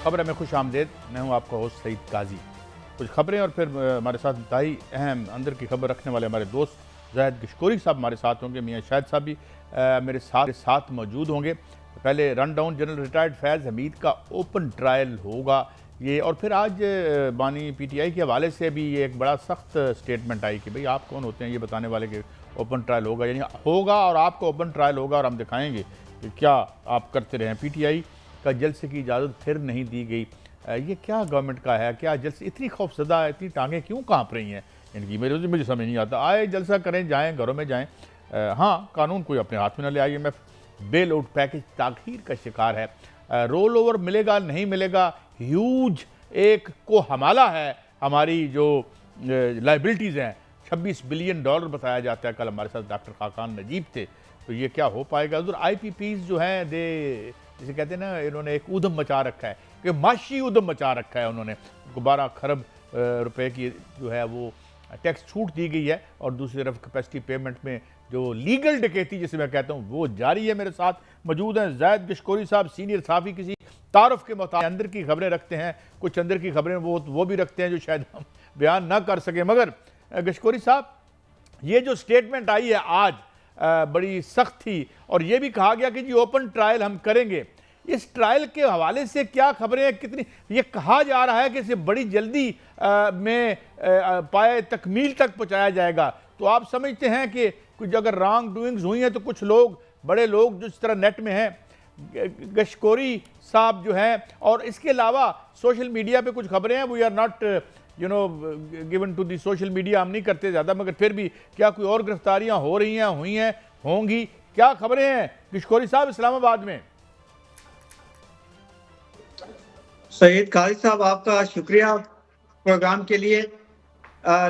खबर में खुश आमदेद। मैं हूँ आपका होस्ट सईद काजी। कुछ खबरें और फिर हमारे साथ इंतहाई अहम अंदर की खबर रखने वाले हमारे दोस्त जाहिद गिशकोरी साहब हमारे साथ होंगे। मियाँ शाहिद साहब भी मेरे साथ मौजूद होंगे। पहले रन डाउन जनरल रिटायर्ड फैज़ हमीद का ओपन ट्रायल होगा ये, और फिर आज बानी PTI के हवाले से भी ये एक बड़ा सख्त स्टेटमेंट आई कि भाई आप कौन होते हैं ये बताने वाले कि ओपन ट्रायल होगा, यानी होगा और आपका ओपन ट्रायल होगा और हम दिखाएंगे कि क्या आप करते रहे। PTI का जलसे की इजाज़त फिर नहीं दी गई। ये क्या गवर्नमेंट का है, क्या जलसे इतनी खौफजदा है, इतनी टांगें क्यों काँप रही हैं इनकी, मुझे समझ नहीं आता। आए जलसा करें, जाएँ घरों में जाएँ, हाँ कानून कोई अपने हाथ में न ले। IMF बेल आउट पैकेज ताख़ीर का शिकार है। रोल ओवर मिलेगा नहीं मिलेगा, ह्यूज एक को हमाला है हमारी जो लाइबिलिटीज़ हैं। $26 बिलियन बताया जाता है। कल हमारे साथ डॉक्टर खाकान नजीब थे, तो ये क्या हो पाएगा। उधर IPPs जो हैं दे जिसे कहते हैं ना, इन्होंने एक उधम मचा रखा है कि माशी उधम मचा रखा है। उन्होंने 12 खरब रुपए की जो है वो टैक्स छूट दी गई है, और दूसरी तरफ कैपेसिटी पेमेंट में जो लीगल डकैती जिसे मैं कहता हूँ वो जारी है। मेरे साथ मौजूद हैं जाहिद गिशकोरी साहब, सीनियर सहाफ़ी, किसी तारुफ के मुताबिक अंदर की खबरें रखते हैं, कुछ अंदर की खबरें वो भी रखते हैं जो शायद हम बयान ना कर सकें। मगर गिशकोरी साहब, ये जो स्टेटमेंट आई है आज बड़ी सख्त थी, और ये भी कहा गया कि जी ओपन ट्रायल हम करेंगे। इस ट्रायल के हवाले से क्या खबरें हैं, कितनी, ये कहा जा रहा है कि इसे बड़ी जल्दी में पाए तकमील तक पहुंचाया जाएगा। तो आप समझते हैं कि कुछ अगर रॉन्ग डूइंग्स हुई हैं तो कुछ लोग, बड़े लोग जो इस तरह नेट में हैं, गिशकोरी साहब जो हैं, और इसके अलावा सोशल मीडिया पे कुछ खबरें हैं, we are not given to the social media, हम नहीं करते ज़्यादा, मगर फिर भी क्या कोई और गिरफ्तारियां हो रही हैं, हुई हैं, होंगी, क्या खबरें हैं गिशकोरी साहब इस्लामाबाद में? सईद काजी साहब, आपका शुक्रिया प्रोग्राम के लिए।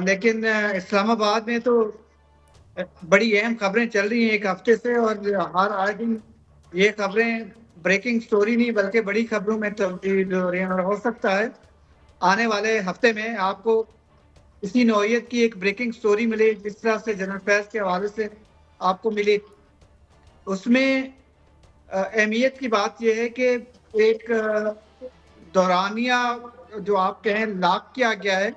लेकिन इस्लामाबाद में तो बड़ी अहम खबरें चल रही हैं एक हफ्ते से, और हर आए दिन ये खबरें ब्रेकिंग स्टोरी नहीं बल्कि बड़ी खबरों में तब्दील हो रही हैं। और हो सकता है आने वाले हफ्ते में आपको इसी नौइयत की एक ब्रेकिंग स्टोरी मिले जिस तरह से जनरल फैज़ के हवाले से आपको मिली। उसमें अहमियत की बात यह है कि एक दौरानिया जो आप कहें लॉक किया गया है,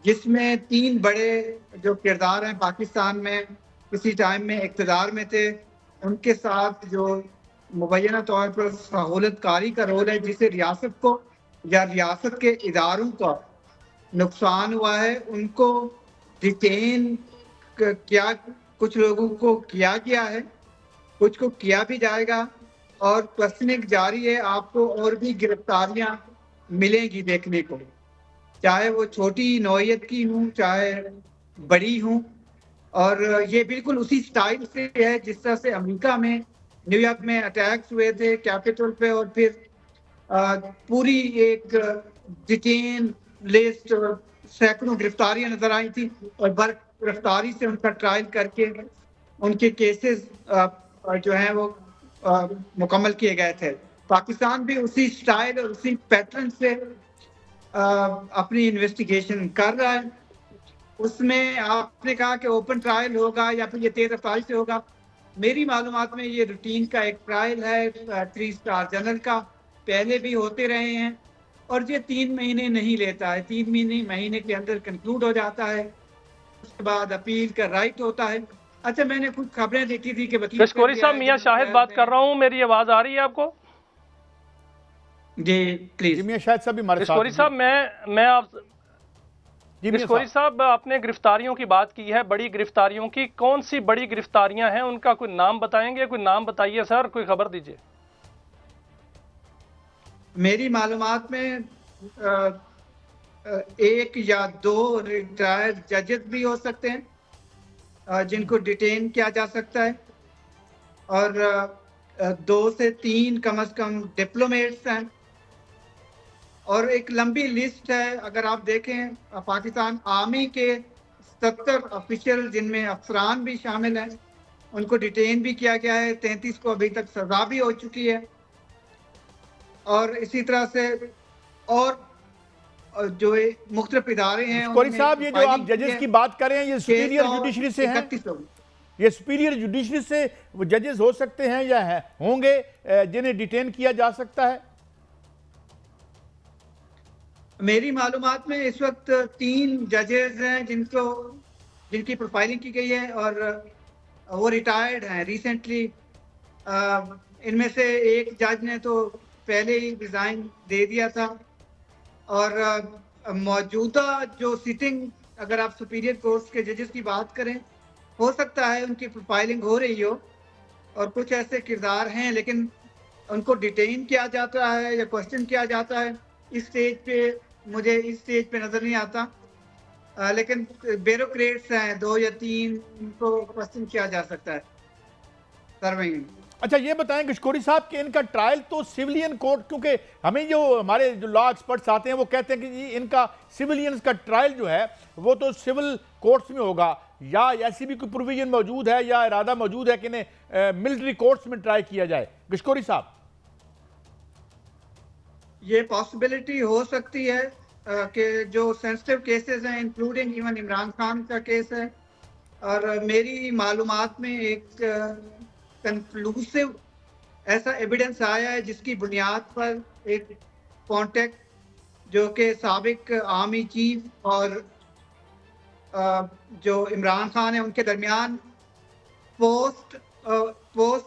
जिसमें 3 बड़े जो किरदार हैं पाकिस्तान में किसी टाइम में इक़्तिदार में थे, उनके साथ जो मुबैना तौर पर सहूलतकारी का रोल है, जिसे रियासत को या रियासत के इदारों को नुकसान हुआ है, उनको डिटेन किया, कुछ लोगों को किया गया है, कुछ को किया भी जाएगा, और क्वेश्चनिंग जारी है। आपको और भी गिरफ्तारियां मिलेंगी देखने को, चाहे वो छोटी नौइयत की हूँ चाहे बड़ी हूँ। और ये बिल्कुल उसी स्टाइल से है जिस तरह से अमेरिका में न्यूयॉर्क में अटैक्स हुए थे कैपिटल पे, और फिर पूरी एक डिटेन लिस्ट और सैकड़ों गिरफ्तारियां नजर आई थी, और बर गिरफ्तारी से उनका ट्रायल करके उनके केसेस जो हैं वो मुकम्मल किए गए थे। पाकिस्तान भी उसी स्टाइल और उसी पैटर्न से अपनी इन्वेस्टिगेशन कर रहा है। उसमें आपने कहा कि ओपन ट्रायल होगा या फिर ये तेज रफ्तारी से होगा। मेरी मालूमात में ये रूटीन का एक ट्रायल है 3 स्टार जनरल का, पहले भी होते रहे हैं, और ये 3 महीने नहीं लेता है, 3 महीने के अंदर कंक्लूड हो जाता है। उसके बाद अपील का राइट होता है। अच्छा, मैंने कुछ खबरें देखी थी कि वकील गिशकोरी साहब, मियां शाहिद बात कर रहा हूँ, मेरी आवाज आ रही है आपको? जी प्लीज। मियां शाहिद साहब हमारे साथ। गिशकोरी साहब, मैं आप गिशकोरी साहब, आपने गिरफ्तारियों की बात की है, बड़ी गिरफ्तारियों की, कौन सी बड़ी गिरफ्तारियां हैं, उनका कोई नाम बताएंगे? कोई नाम बताइए सर, कोई खबर दीजिए। मेरी मालूमात में 1 या 2 रिटायर्ड जजेस भी हो सकते हैं जिनको डिटेन किया जा सकता है, और 2 से 3 कम से कम डिप्लोमेट्स हैं, और एक लंबी लिस्ट है। अगर आप देखें पाकिस्तान आर्मी के 70 ऑफिशियल जिनमें अफसरान भी शामिल हैं, उनको डिटेन भी किया गया है। 33 को अभी तक सजा भी हो चुकी है, और इसी तरह से और जो मुख्तलिफ इदारे हैं। साहब, ये जो आप जजेस की बात कर रहे हैं, ये सुपीरियर जुडिशरी से हैं? ये सुपीरियर जुडिशरी से वो जजेस हो सकते हैं या होंगे जिन्हें डिटेन किया जा सकता है? मेरी मालूमात में इस वक्त 3 जजेस हैं जिनकी प्रोफाइलिंग की गई है और वो रिटायर्ड हैं रिसेंटली। इनमें से एक जज ने तो पहले ही रिजाइन दे दिया था और मौजूदा जो सिटिंग, अगर आप सुपीरियर कोर्ट्स के जजेस की बात करें, हो सकता है उनकी प्रोफाइलिंग हो रही हो और कुछ ऐसे किरदार हैं, लेकिन उनको डिटेन किया जाता है या क्वेश्चन किया जाता है इस स्टेज पे, मुझे इस स्टेज पे नजर नहीं आता। लेकिन ब्यूरोक्रेट्स हैं 2 या 3, उनको क्वेश्चन किया जा सकता है सर्विंग। अच्छा, ये बताएं किशकोरी साहब कि इनका ट्रायल तो सिविलियन कोर्ट, क्योंकि हमें जो हमारे जो लॉ एक्सपर्ट्स आते हैं वो कहते हैं कि जी इनका सिविलियंस का ट्रायल जो है वो तो सिविल कोर्ट्स में होगा, या ऐसी भी कोई प्रोविजन मौजूद है या इरादा मौजूद है कि इन्हें मिलिट्री कोर्ट्स में ट्राई किया जाए? किशकोरी साहब, ये पॉसिबिलिटी हो सकती है कि जो सेंसिटिव केसेस हैं, इंक्लूडिंग इवन इमरान खान का केस है, और मेरी मालूमात में एक कंक्लूसिव ऐसा एविडेंस आया है जिसकी बुनियाद पर एक कॉन्टेक्ट जो कि साबिक आर्मी चीफ और जो इमरान खान है उनके दरमियान पोस्ट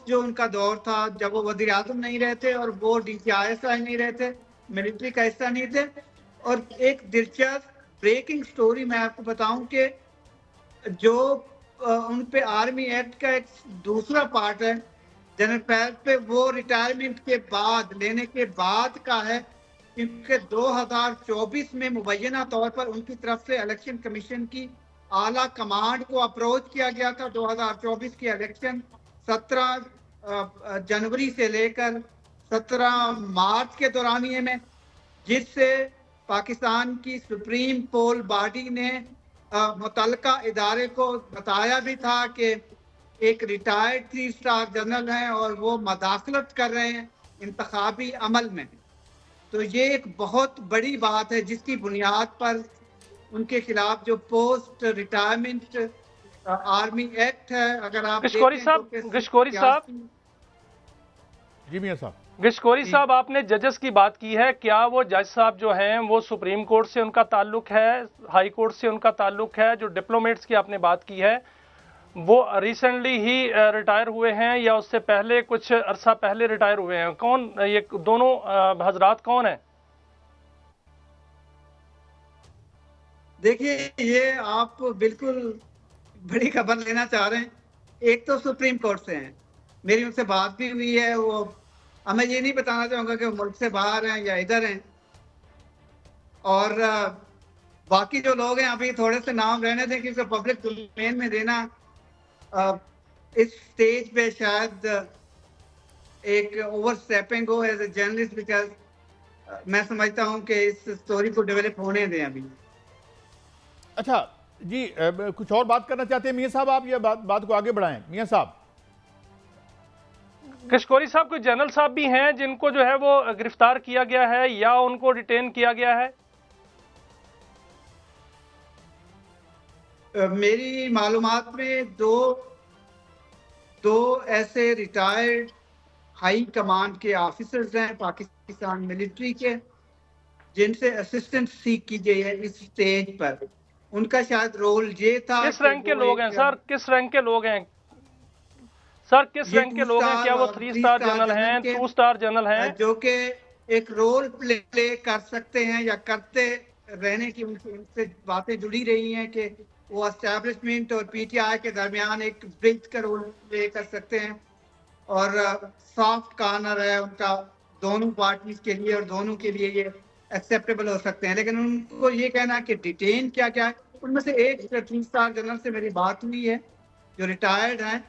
जो उनका दौर था जब वो वज़ीर आज़म नहीं रहते और वो DCIS नहीं रहते, मिलिट्री का हिस्सा नहीं थे। और एक दिलचस्प ब्रेकिंग स्टोरी मैं आपको बताऊं कि जो उन पे आर्मी एक्ट का एक दूसरा पार्ट है जनरल फैज पे, वो रिटायरमेंट के बाद लेने के बाद का है, क्योंकि 2024 में मुबैना तौर पर उनकी तरफ से इलेक्शन कमीशन की आला कमांड को अप्रोच किया गया था। 2024 की इलेक्शन 17 जनवरी से लेकर 17 मार्च के दौरानिए में, जिससे पाकिस्तान की सुप्रीम पोल बॉडी ने मुतल्लिका इदारे को बताया भी था कि एक रिटायर्ड 3 स्टार जनरल हैं और वो मदाखलत कर रहे हैं इंतखाबी अमल में। तो ये एक बहुत बड़ी बात है जिसकी बुनियाद पर उनके खिलाफ जो पोस्ट रिटायरमेंट आर्मी एक्ट है, अगर आप गिशकोरी साहब जी मियां साहब, गिशकोरी साहब, आपने जजेस की बात की है, क्या वो जज साहब जो हैं वो सुप्रीम कोर्ट से उनका ताल्लुक है, हाई कोर्ट से उनका ताल्लुक है? जो डिप्लोमेट्स की आपने बात की है वो रिसेंटली ही रिटायर हुए हैं या उससे पहले कुछ अरसा पहले रिटायर हुए हैं? कौन ये दोनों हजरात कौन है? देखिए, ये आप बिल्कुल बड़ी खबर लेना चाह रहे हैं। एक तो सुप्रीम कोर्ट से हैं, मेरी उनसे बात भी हुई है। वो मैं ये नहीं बताना चाहूँगा कि वो मुल्क से बाहर हैं या इधर हैं। और बाकी जो लोग हैं, अभी थोड़े से नाम रहने थे क्योंकि पब्लिक डोमेन में देना इस स्टेज पे शायद एक ओवर स्टेपिंग हो एज ए जर्नलिस्ट, बिकॉज मैं समझता हूँ कि इस स्टोरी को डेवलप होने दें अभी। अच्छा जी, कुछ और बात करना चाहते हैं मियां साहब? आप ये बात को आगे बढ़ाएं मियां साहब। किशकोरी साहब, कोई जनरल साहब भी हैं जिनको जो है वो गिरफ्तार किया गया है या उनको डिटेन किया गया है? मेरी मालूमात में दो ऐसे रिटायर्ड हाई कमांड के ऑफिसर्स हैं पाकिस्तान मिलिट्री के, जिनसे असिस्टेंस सीख की गई है इस स्टेज पर। उनका शायद रोल ये था। किस रैंक के लोग हैं सर? किस रैंक के लोग हैं सर? किस रैंक के लोग हैं? क्या वो 3 स्टार जनरल हैं, 2 स्टार जनरल हैं? जो कि एक रोल प्ले कर सकते हैं या करते रहने की उनसे बातें जुड़ी रही हैं कि वो एस्टैब्लिशमेंट और PTI के दरमियान एक ब्रिज का रोल प्ले कर सकते हैं और सॉफ्ट कॉर्नर है उनका दोनों पार्टीज के लिए और दोनों के लिए ये एक्सेप्टेबल हो सकते हैं। लेकिन उनको ये कहना कि डिटेन क्या क्या है, उनमें से एक 3 स्टार जनरल से मेरी बात हुई है जो रिटायर्ड हैं।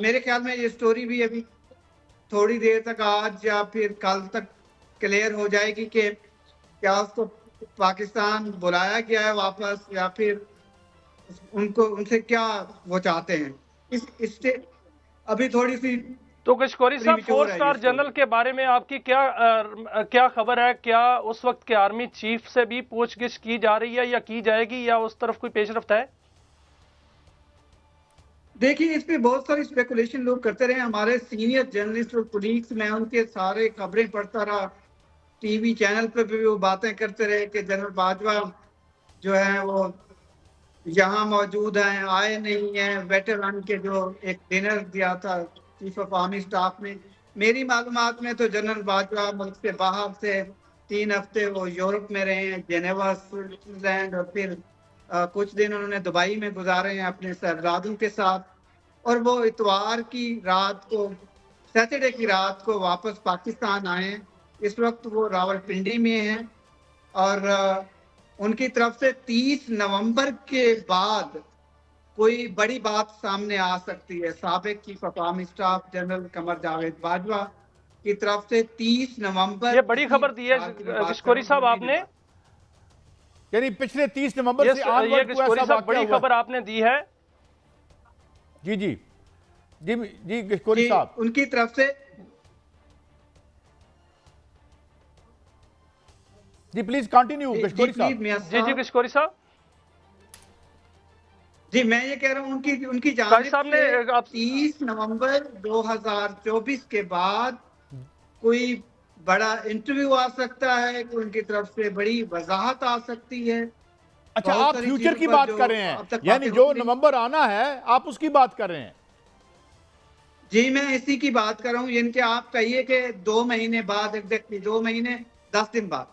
मेरे ख्याल में ये स्टोरी भी अभी थोड़ी देर तक, आज या फिर कल तक क्लियर हो जाएगी कि क्या उसको पाकिस्तान बुलाया गया है वापस या फिर उनसे क्या वो चाहते हैं। इससे अभी थोड़ी सी। तो किशकोरी साहब, 4 स्टार जनरल के बारे में आपकी क्या खबर है? क्या उस वक्त के आर्मी चीफ से भी पूछगिछ की जा रही है या की जाएगी, या उस तरफ कोई पेशरफ्त है? देखिए, इस पे बहुत सारी स्पेकुलेशन लोग करते रहे। हमारे सीनियर जर्नलिस्ट और कोलीग्स, मैं उनके सारे खबरें पढ़ता रहा टीवी चैनल पे भी वो बातें करते रहे कि जनरल बाजवा जो है वो यहाँ मौजूद हैं, आए नहीं हैं। वेटरन के जो एक डिनर दिया था चीफ ऑफ आर्मी स्टाफ ने, मेरी मालूमात में तो जनरल बाजवा मुल्क से बाहर से 3 हफ्ते वो यूरोप में रहे हैं, जेनेवा, स्विट्जरलैंड, और फिर कुछ दिन उन्होंने दुबई में गुजारे हैं अपने सरदारों के साथ। और वो इतवार की रात को, सैटरडे की रात को वापस पाकिस्तान आए हैं। इस वक्त वो रावलपिंडी में हैं और उनकी तरफ से 30 नवंबर के बाद कोई बड़ी बात सामने आ सकती है। साबिक chief of army staff general Qamar Javed Bajwa की तरफ से 30 नवंबर, ये बड़ी खबर दी है गिशकोरी साहब आपने, यानी पिछले 30 नवंबर से आज ये गिशकोरी साहब बड़ी खबर आपने दी है। जी जी जी जी गिशकोरी साहब, उनकी तरफ से जी प्लीज कंटिन्यू गिशकोरी साहब। जी जी गिशकोरी साहब, जी मैं ये कह रहा हूँ उनकी जानिब से 30 नवंबर 2024 के बाद कोई बड़ा इंटरव्यू आ सकता है, कोई उनकी तरफ से बड़ी वजाहत आ सकती है। अच्छा, आप फ्यूचर की बात कर रहे हैं, यानी जो नवंबर आना है आप उसकी बात कर रहे हैं? जी मैं इसी की बात कर रहा हूँ, जिनके आप कहिए कि 2 महीने बाद, एग्जैक्टली 2 महीने 10 दिन बाद।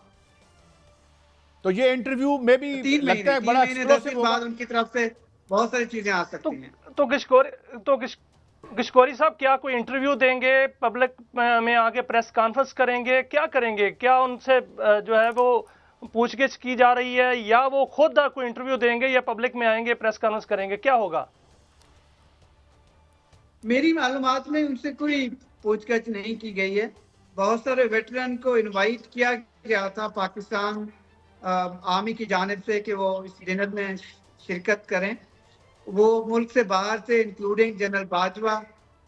तो ये इंटरव्यू में भी 3 लगता है बड़ा एक्सप्लोसिव बाद उनकी तरफ से बहुत सारी चीजें आ सकती हैं। तो गिशकोरी साहब क्या कोई इंटरव्यू देंगे, पब्लिक में आके प्रेस कॉन्फ्रेंस करेंगे, क्या करेंगे? क्या उनसे जो है वो पूछगिछ की जा रही है, या वो खुद कोई इंटरव्यू देंगे, या पब्लिक में आएंगे प्रेस कॉन्फ्रेंस करेंगे, क्या होगा? मेरी मालूमात में उनसे कोई पूछगिछ नहीं की गई है। बहुत सारे वेटरन को इनवाइट किया गया था पाकिस्तान आर्मी की जानिब से कि वो इस डिनर में शिरकत करें। वो मुल्क से बाहर से, इंक्लूडिंग जनरल बाजवा,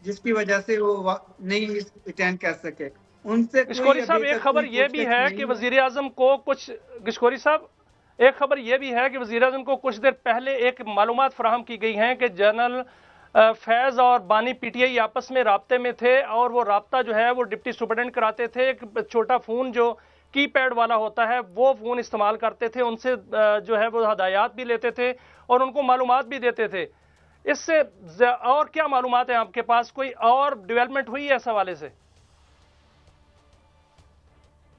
जिसकी वजह से वो नहीं अटेंड कर सके। उनसे गिशकोरी साहब एक खबर यह भी है कि वजीर आजम को कुछ, गिशकोरी साहब एक खबर यह भी है कि वजीर आजम को कुछ देर पहले एक मालूमात फराहम की गई हैं कि जनरल फैज और बानी पीटीआई आपस में राब्ते में थे, और वो राब्ता जो है वो डिप्टी सुपरिटेंडेंट कराते थे। एक छोटा फोन जो कीपैड वाला होता है वो फोन इस्तेमाल करते थे, उनसे जो है वो हदायत भी लेते थे और उनको मालूमात भी देते थे। इससे और क्या मालूमात है आपके पास? कोई और डेवलपमेंट हुई है इस हवाले से?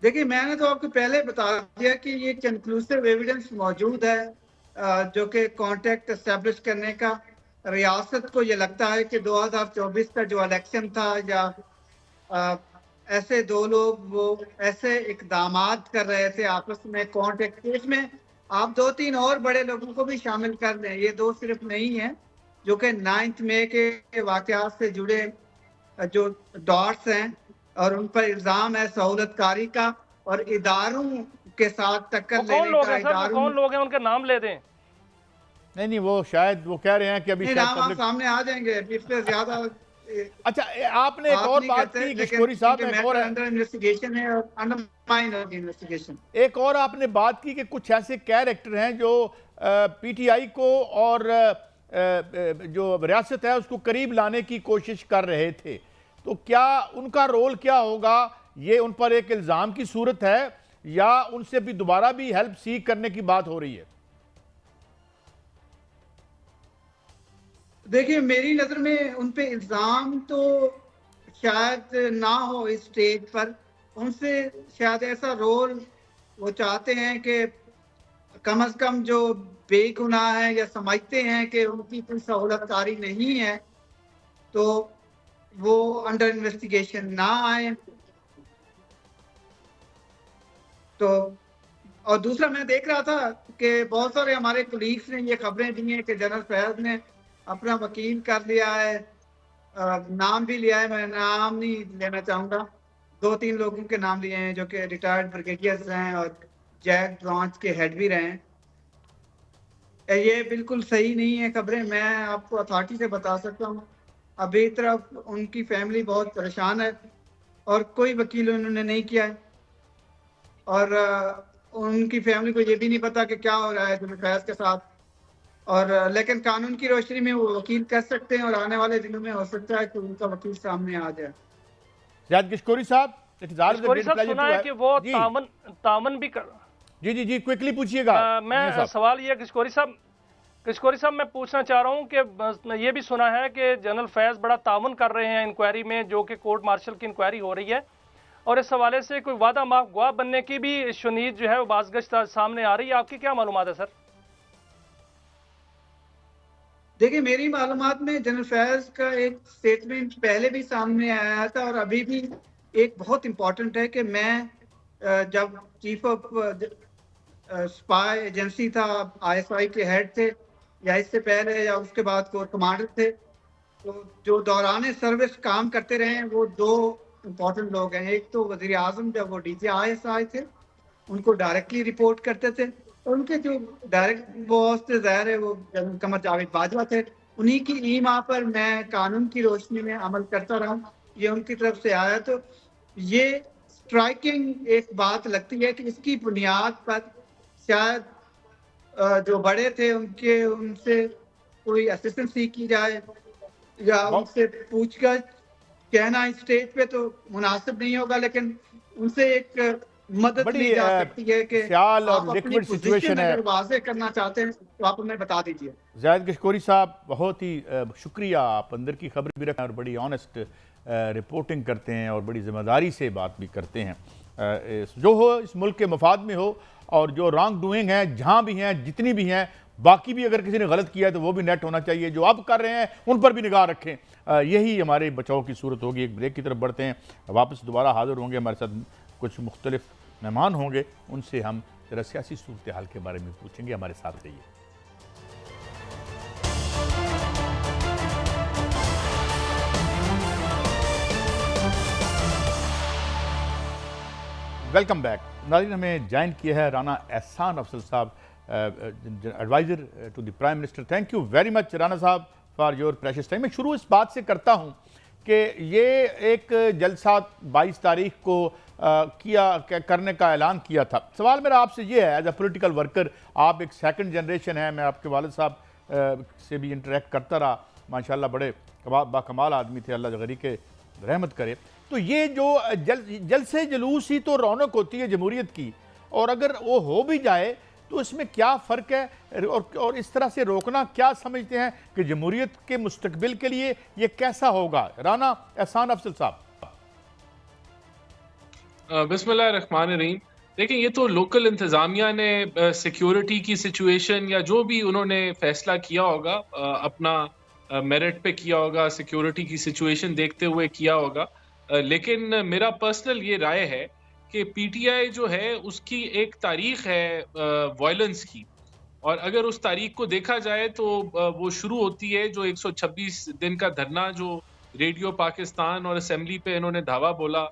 देखिए मैंने तो आपको पहले बता दिया कि ये कंक्लूसिव एविडेंस मौजूद है जो कि कॉन्टेक्ट एस्टेब्लिश करने का। रियासत को ये लगता है कि 2024 का जो इलेक्शन था, या ऐसे 2 लोग वो ऐसे इकदामात कर रहे थे आपस में कॉन्टेक्ट, इसमें आप 2-3 और बड़े लोगों को भी शामिल कर लें। ये 2 सिर्फ नहीं है, जो कि 9 मई के वाकयात से जुड़े जो डॉट्स हैं, और उन पर इल्जाम है सहूलतकारी का और इदारों के साथ टक्कर लेने का। कौन लोग हैं, उनके नाम ले दें। नहीं, वो शायद वो कह रहे हैं कि अभी नाम सामने आ जाएंगे, इससे ज्यादा। अच्छा, आपने एक और बात की गिशकोरी साहब, एक और अंडर इन्वेस्टिगेशन है और अंडर माइनर इन्वेस्टिगेशन। एक और आपने बात की कि कुछ ऐसे कैरेक्टर हैं जो पीटीआई को और जो रियासत है उसको करीब लाने की कोशिश कर रहे थे, तो क्या उनका रोल क्या होगा? ये उन पर एक इल्जाम की सूरत है या उनसे भी दोबारा भी हेल्प सीख करने की बात हो रही है? देखिए मेरी नजर में उन पे इल्जाम तो शायद ना हो इस स्टेज पर। उनसे शायद ऐसा रोल वो चाहते हैं कि कम से कम जो बेगुनाह है या समझते हैं कि उनकी कोई सहूलतकारी नहीं है, तो वो अंडर इन्वेस्टिगेशन ना आए। तो और दूसरा मैं देख रहा था कि बहुत सारे हमारे कोलीग्स ने ये खबरें दी हैं कि जनरल फैज ने अपना वकील कर लिया है, नाम भी लिया है। मैं नाम नहीं लेना चाहूँगा, 2-3 लोगों के नाम लिए हैं जो कि रिटायर्ड ब्रिगेडियर्स हैं और जैक ब्रांच के हेड भी रहे हैं। ये बिल्कुल सही नहीं है खबरें, मैं आपको अथॉरिटी से बता सकता हूँ। अभी तरफ उनकी फैमिली बहुत परेशान है और कोई वकील उन्होंने नहीं किया है, और उनकी फैमिली को ये भी नहीं पता कि क्या हो रहा है जनरल फैज के साथ। और लेकिन कानून की रोशनी में वो वकील कर सकते हैं और आने वाले दिनों में हो सकता है कि उनका वकील सामने आ जाए। ज़ियाद गिशकोरी साहब, it is always a Kishkori great साहब, प्लेजर सुना टू है कि वो जी तामन भी कर, जी क्विकली पूछिएगा मियां मैं साहब। सवाल ये किशकोरी साहब मैं पूछना चाह रहा हूं कि ये भी सुना है कि जनरल फैज बड़ा ताउन कर रहे हैं इंक्वायरी में, जो कि कोर्ट मार्शल की इंक्वायरी हो रही है, और इस हवाले से कोई वादा माफ गवाह बनने की भी शुनीद जो है वो बाज़गश्त सामने आ रही है। आपकी क्या मालूमात है सर? देखिए, मेरी मालूमात में जनरल फैज का एक स्टेटमेंट पहले भी सामने आया था और अभी भी एक बहुत इम्पोर्टेंट है कि मैं जब चीफ ऑफ स्पाई एजेंसी था, आईएसआई के हेड थे, या इससे पहले या उसके बाद कोर कमांडर थे, तो जो दौरान सर्विस काम करते रहे हैं वो दो इम्पोर्टेंट लोग हैं। एक तो वजीर आजम, जब वो DGISI थे, उनको डायरेक्टली रिपोर्ट करते थे, और उनके जो डायरेक्ट बॉस थे, ज़ाहिर है वो जनरल कमर जावेद बाजवा थे। उन्हीं की ईमा पर मैं कानून की रोशनी में अमल करता रहा हूँ, ये उनकी तरफ से आया। तो ये स्ट्राइकिंग एक बात लगती है कि इसकी बुनियाद पर शायद जो बड़े थे उनसे कोई असिस्टेंस की जाए या उनसे पूछकर कहना इस स्टेज पे तो मुनासिब नहीं होगा, लेकिन उनसे एक मदद बड़ी ली जा सकती है कि ख्याल आप और अपनी लिक्विड सिचुएशन पोजीशन है। अगर वाज़ेह करना चाहते हैं तो आप हमें बता दीजिए। जाहिद किशकोरी साहब, बहुत ही शुक्रिया, आप अंदर की खबर भी रखते हैं और बड़ी ऑनेस्ट रिपोर्टिंग करते हैं और बड़ी जिम्मेदारी से बात भी करते हैं। जो हो इस मुल्क के मफाद में हो, और जो रॉन्ग डूइंग है जहाँ भी हैं, जितनी भी हैं, बाकी भी अगर किसी ने गलत किया है तो वो भी नेट होना चाहिए। जो अब कर रहे हैं उन पर भी निगाह रखें, यही हमारे बचाव की सूरत होगी। एक ब्रेक की तरफ बढ़ते हैं, वापस दोबारा हाजिर होंगे, हमारे साथ कुछ मुख्तलिफ मेहमान होंगे, उनसे हम जरा सियासी सूरत हाल के बारे में पूछेंगे। हमारे साथ रहिए। Welcome back. नाज़रीन, हमें ज्वाइन किया है राना एहसान अफजल साहब, adviser to the prime minister. Thank you very much Rana साहब फॉर योर प्रेशियस टाइम। मैं शुरू इस बात से करता हूँ कि ये एक जलसा 22 तारीख को करने का ऐलान किया था। सवाल मेरा आपसे ये है, एज अ पॉलिटिकल वर्कर, आप एक सेकंड जनरेशन है, मैं आपके वालिद साहब से भी इंटरेक्ट करता रहा, माशाल्लाह बड़े बाकमाल आदमी थे, अल्लाह गनी के रहमत करे। तो ये जो जलसे जुलूस ही तो रौनक होती है जमहूरियत की, और अगर वो हो भी जाए तो इसमें क्या फ़र्क है, और इस तरह से रोकना क्या समझते हैं कि जमहूरियत के मुस्तकबिल के लिए ये कैसा होगा? राना एहसान अफजल साहब। बिस्मिल्लाहिर्रहमानिर्रहीम। देखिए, ये तो लोकल इंतज़ामिया ने सिक्योरिटी की सिचुएशन या जो भी उन्होंने फैसला किया होगा, अपना मेरिट पे किया होगा, सिक्योरिटी की सिचुएशन देखते हुए किया होगा। लेकिन मेरा पर्सनल ये राय है कि पीटीआई जो है उसकी एक तारीख है वायलेंस की, और अगर उस तारीख को देखा जाए तो वो शुरू होती है जो 126 दिन का धरना जो रेडियो पाकिस्तान और असेंबली पे इन्होंने धावा बोला,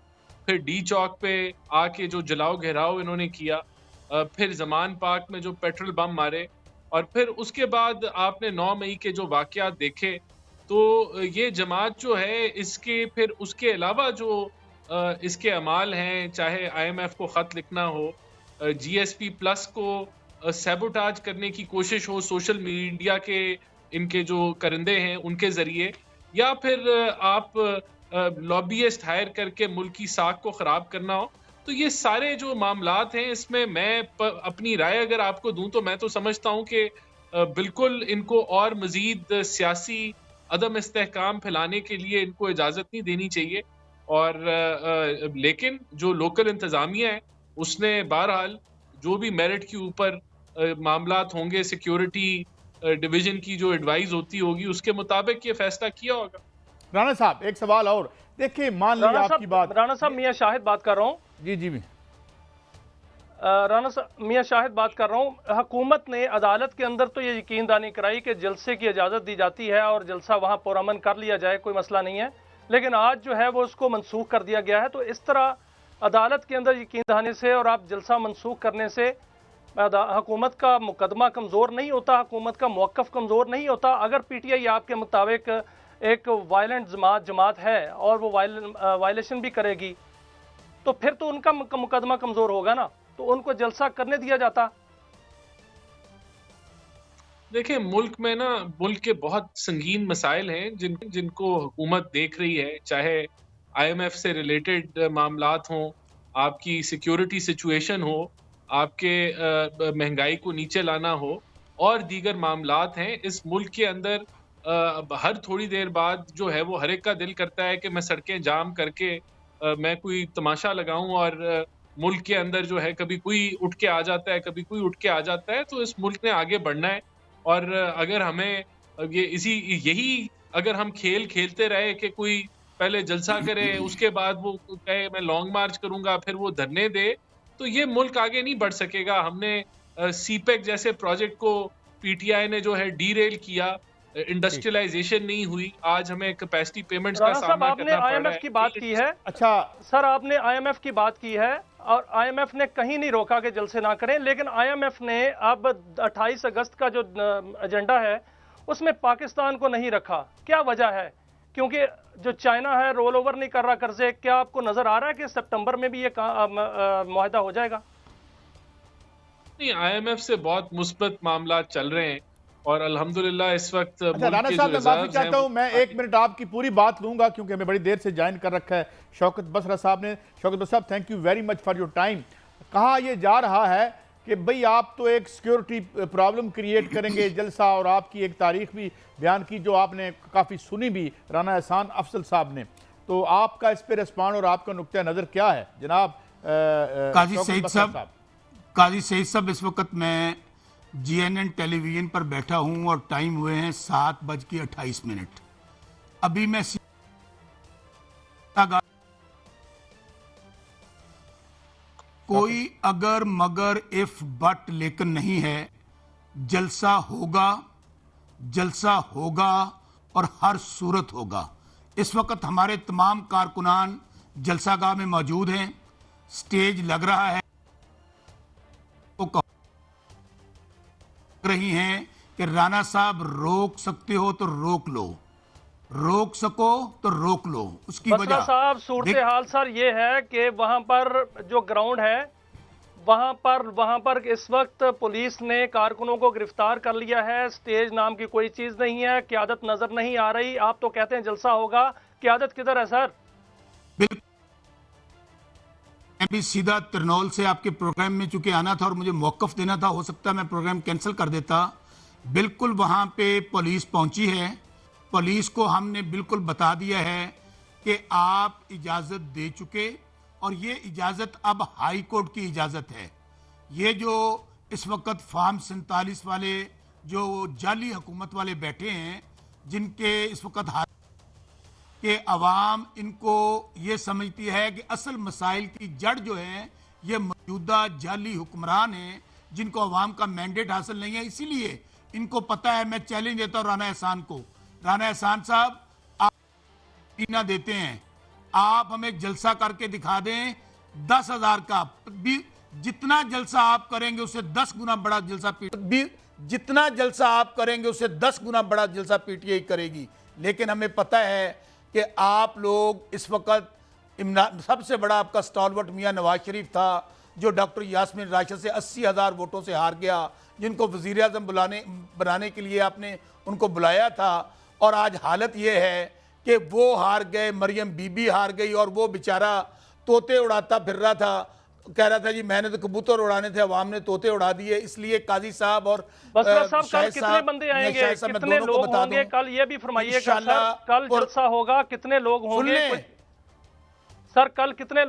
फिर डी चौक पे आके जो जलाओ घेराव इन्होंने किया, फिर जमान पार्क में जो पेट्रोल बम मारे, और फिर उसके बाद आपने 9 मई के जो वाकयात देखे, तो ये जमात जो है इसके फिर उसके अलावा जो इसके अमाल हैं, चाहे IMF को ख़त लिखना हो, GSP प्लस को सैबोटाज करने की कोशिश हो सोशल मीडिया के इनके जो करंदे हैं उनके ज़रिए, या फिर आप लॉबियस्ट हायर करके मुल्क की साख को ख़राब करना हो, तो ये सारे जो मामलात हैं इसमें मैं अपनी राय अगर आपको दूं तो मैं तो समझता हूं कि बिल्कुल इनको और मज़ीद सियासी अदम इस्तेहकाम फैलाने के लिए इनको इजाज़त नहीं देनी चाहिए। और लेकिन जो लोकल इंतज़ामिया है उसने बहरहाल जो भी मेरिट के ऊपर मामलात होंगे, सिक्योरिटी डिवीज़न की जो एडवाइस होती होगी उसके मुताबिक ये फैसला किया होगा। राना साहब, एक सवाल और, देखिए मान लीजिए आपकी बात। राना साहब, मियां शाहिद बात कर रहा हूँ। जी राना साहब, मियां शाहिद बात कर रहा हूँ। हुकूमत ने अदालत के अंदर तो ये यकीन दानी कराई कि जलसे की इजाज़त दी जाती है और जलसा वहाँ पुरअमन कर लिया जाए, कोई मसला नहीं है, लेकिन आज जो है वो उसको मनसूख कर दिया गया है। तो इस तरह अदालत के अंदर यकीन दहानी से और आप जलसा मनसूख करने से हुकूमत का मुकदमा कमज़ोर नहीं होता, हुकूमत का मौक़िफ़ कमज़ोर नहीं होता। अगर PTI आपके मुताबिक एक वायलेंट जमात है और वो वायलेशन भी करेगी, तो फिर तो उनका मुकदमा कमज़ोर होगा ना, तो उनको जलसा करने दिया जाता। देखिए, मुल्क के बहुत संगीन मसाइल हैं जिनको हुकूमत देख रही है, चाहे IMF से रिलेटेड मामलात हों, आपकी सिक्योरिटी सिचुएशन हो, आपके महंगाई को नीचे लाना हो और दीगर मामलात हैं। इस मुल्क के अंदर हर थोड़ी देर बाद जो है वो हर एक का दिल करता है कि मैं सड़कें जाम करके मैं कोई तमाशा लगाऊं और मुल्क के अंदर जो है कभी कोई उठ के आ जाता है, कभी कोई उठ के आ जाता है। तो इस मुल्क ने आगे बढ़ना है और अगर हमें यही अगर हम खेल खेलते रहे कि कोई पहले जलसा करे, उसके बाद वो कहे मैं लॉन्ग मार्च करूंगा, फिर वो धरने दे, तो ये मुल्क आगे नहीं बढ़ सकेगा। हमने सीपेक जैसे प्रोजेक्ट को पीटीआई ने जो है डीरेल किया, इंडस्ट्रियलाइजेशन नहीं हुई, आज हमें कैपेसिटी पेमेंट्स का राणा साहब, सामना आपने करना पड़ रहा आईएमएफ है। की बात की है। अच्छा सर, आपने आईएमएफ की बात की है और आईएमएफ ने कहीं नहीं रोका कि जलसे ना करें, लेकिन आईएमएफ ने अब 28 अगस्त का जो एजेंडा है उसमें पाकिस्तान को नहीं रखा। क्या वजह है? क्योंकि जो चाइना है रोल ओवर नहीं कर रहा कर्जे। क्या आपको नजर आ रहा है कि सितंबर में भी ये मुआहदा हो जाएगा? नहीं, आईएमएफ से बहुत मुस्बत मामला चल रहे हैं और अल्हम्दुलिल्लाह इस वक्त अच्छा राना साहब, मैं माफी चाहता हूं, मैं 1 मिनट आपकी पूरी बात लूंगा क्योंकि हमें बड़ी देर से ज्वाइन कर रखा है शौकत बसरा साहब ने। शौकत बसरा साहब, thank you very much for your time. कहा यह जा रहा है कि भाई आप तो एक सिक्योरिटी प्रॉब्लम क्रिएट करेंगे जलसा, और आपकी एक तारीख भी बयान की जो आपने काफ़ी सुनी भी राना एहसान अफजल साहब ने। तो आपका इस पर रिस्पॉन्ड और आपका नुक्ता नज़र क्या है जनाब काजी सईद साहब? काजी सईद साहब, इस वक्त मैं GNN टेलीविजन पर बैठा हूं और टाइम हुए हैं 7:28। अभी मैं कोई अगर मगर इफ बट लेकिन नहीं है। जलसा होगा, जलसा होगा और हर सूरत होगा। इस वक्त हमारे तमाम कारकुनान जलसागाह में मौजूद हैं, स्टेज लग रहा है, तो रही हैं कि राना साहब रोक सकते हो तो रोक लो, रोक सको तो रोक लो। उसकी वजह साहब, सूरत हाल सर ये है कि वहां पर जो ग्राउंड है वहां पर इस वक्त पुलिस ने कारकुनों को गिरफ्तार कर लिया है। स्टेज नाम की कोई चीज नहीं है, क़यादत नजर नहीं आ रही। आप तो कहते हैं जलसा होगा, क़यादत किधर है सर? बिल्कुल, मैं भी सीधा तिरनौल से आपके प्रोग्राम में चूंकि आना था और मुझे मौकफ देना था, हो सकता है मैं प्रोग्राम कैंसिल कर देता। बिल्कुल वहां पे पुलिस पहुंची है, पुलिस को हमने बिल्कुल बता दिया है कि आप इजाजत दे चुके और ये इजाजत अब हाई कोर्ट की इजाजत है। ये जो इस वक्त फार्म 47 वाले जो जाली हुकूमत वाले बैठे हैं, जिनके इस वक्त कि अवाम इनको ये समझती है कि असल मसाइल की जड़ जो है ये मौजूदा जाली हुक्मरान हैं, जिनको अवाम का मैंडेट हासिल नहीं है। इसीलिए इनको पता है। मैं चैलेंज देता हूँ राना एहसान को, राना एहसान साहब आप पीना देते हैं, आप हमें जलसा करके दिखा दें 10,000 का भी। जितना जलसा आप करेंगे उससे 10 गुना बड़ा जलसा जितना जलसा आप करेंगे उससे 10 गुना बड़ा जलसा पीटीआई करेगी। लेकिन हमें पता है कि आप लोग इस वक्त सबसे बड़ा आपका स्टॉलवर्ट मियां नवाज शरीफ था, जो डॉक्टर यास्मीन राशिद से 80,000 वोटों से हार गया, जिनको वज़ीर आज़म बनाने के लिए आपने उनको बुलाया था। और आज हालत ये है कि वो हार गए, मरियम बीबी हार गई और वो बेचारा तोते उड़ाता फिर रहा था, कह रहा था जी मैंने तो कबूतर उड़ाने थे, अवाम ने तोते उड़ा दिए। इसलिए काजी साहब और कल कितने बंदे आएंगे, कितने लोग होंगे कल, ये भी फरमाइएगा सर। कल जलसा होगा, कितने लोग होंगे सर? कल कितने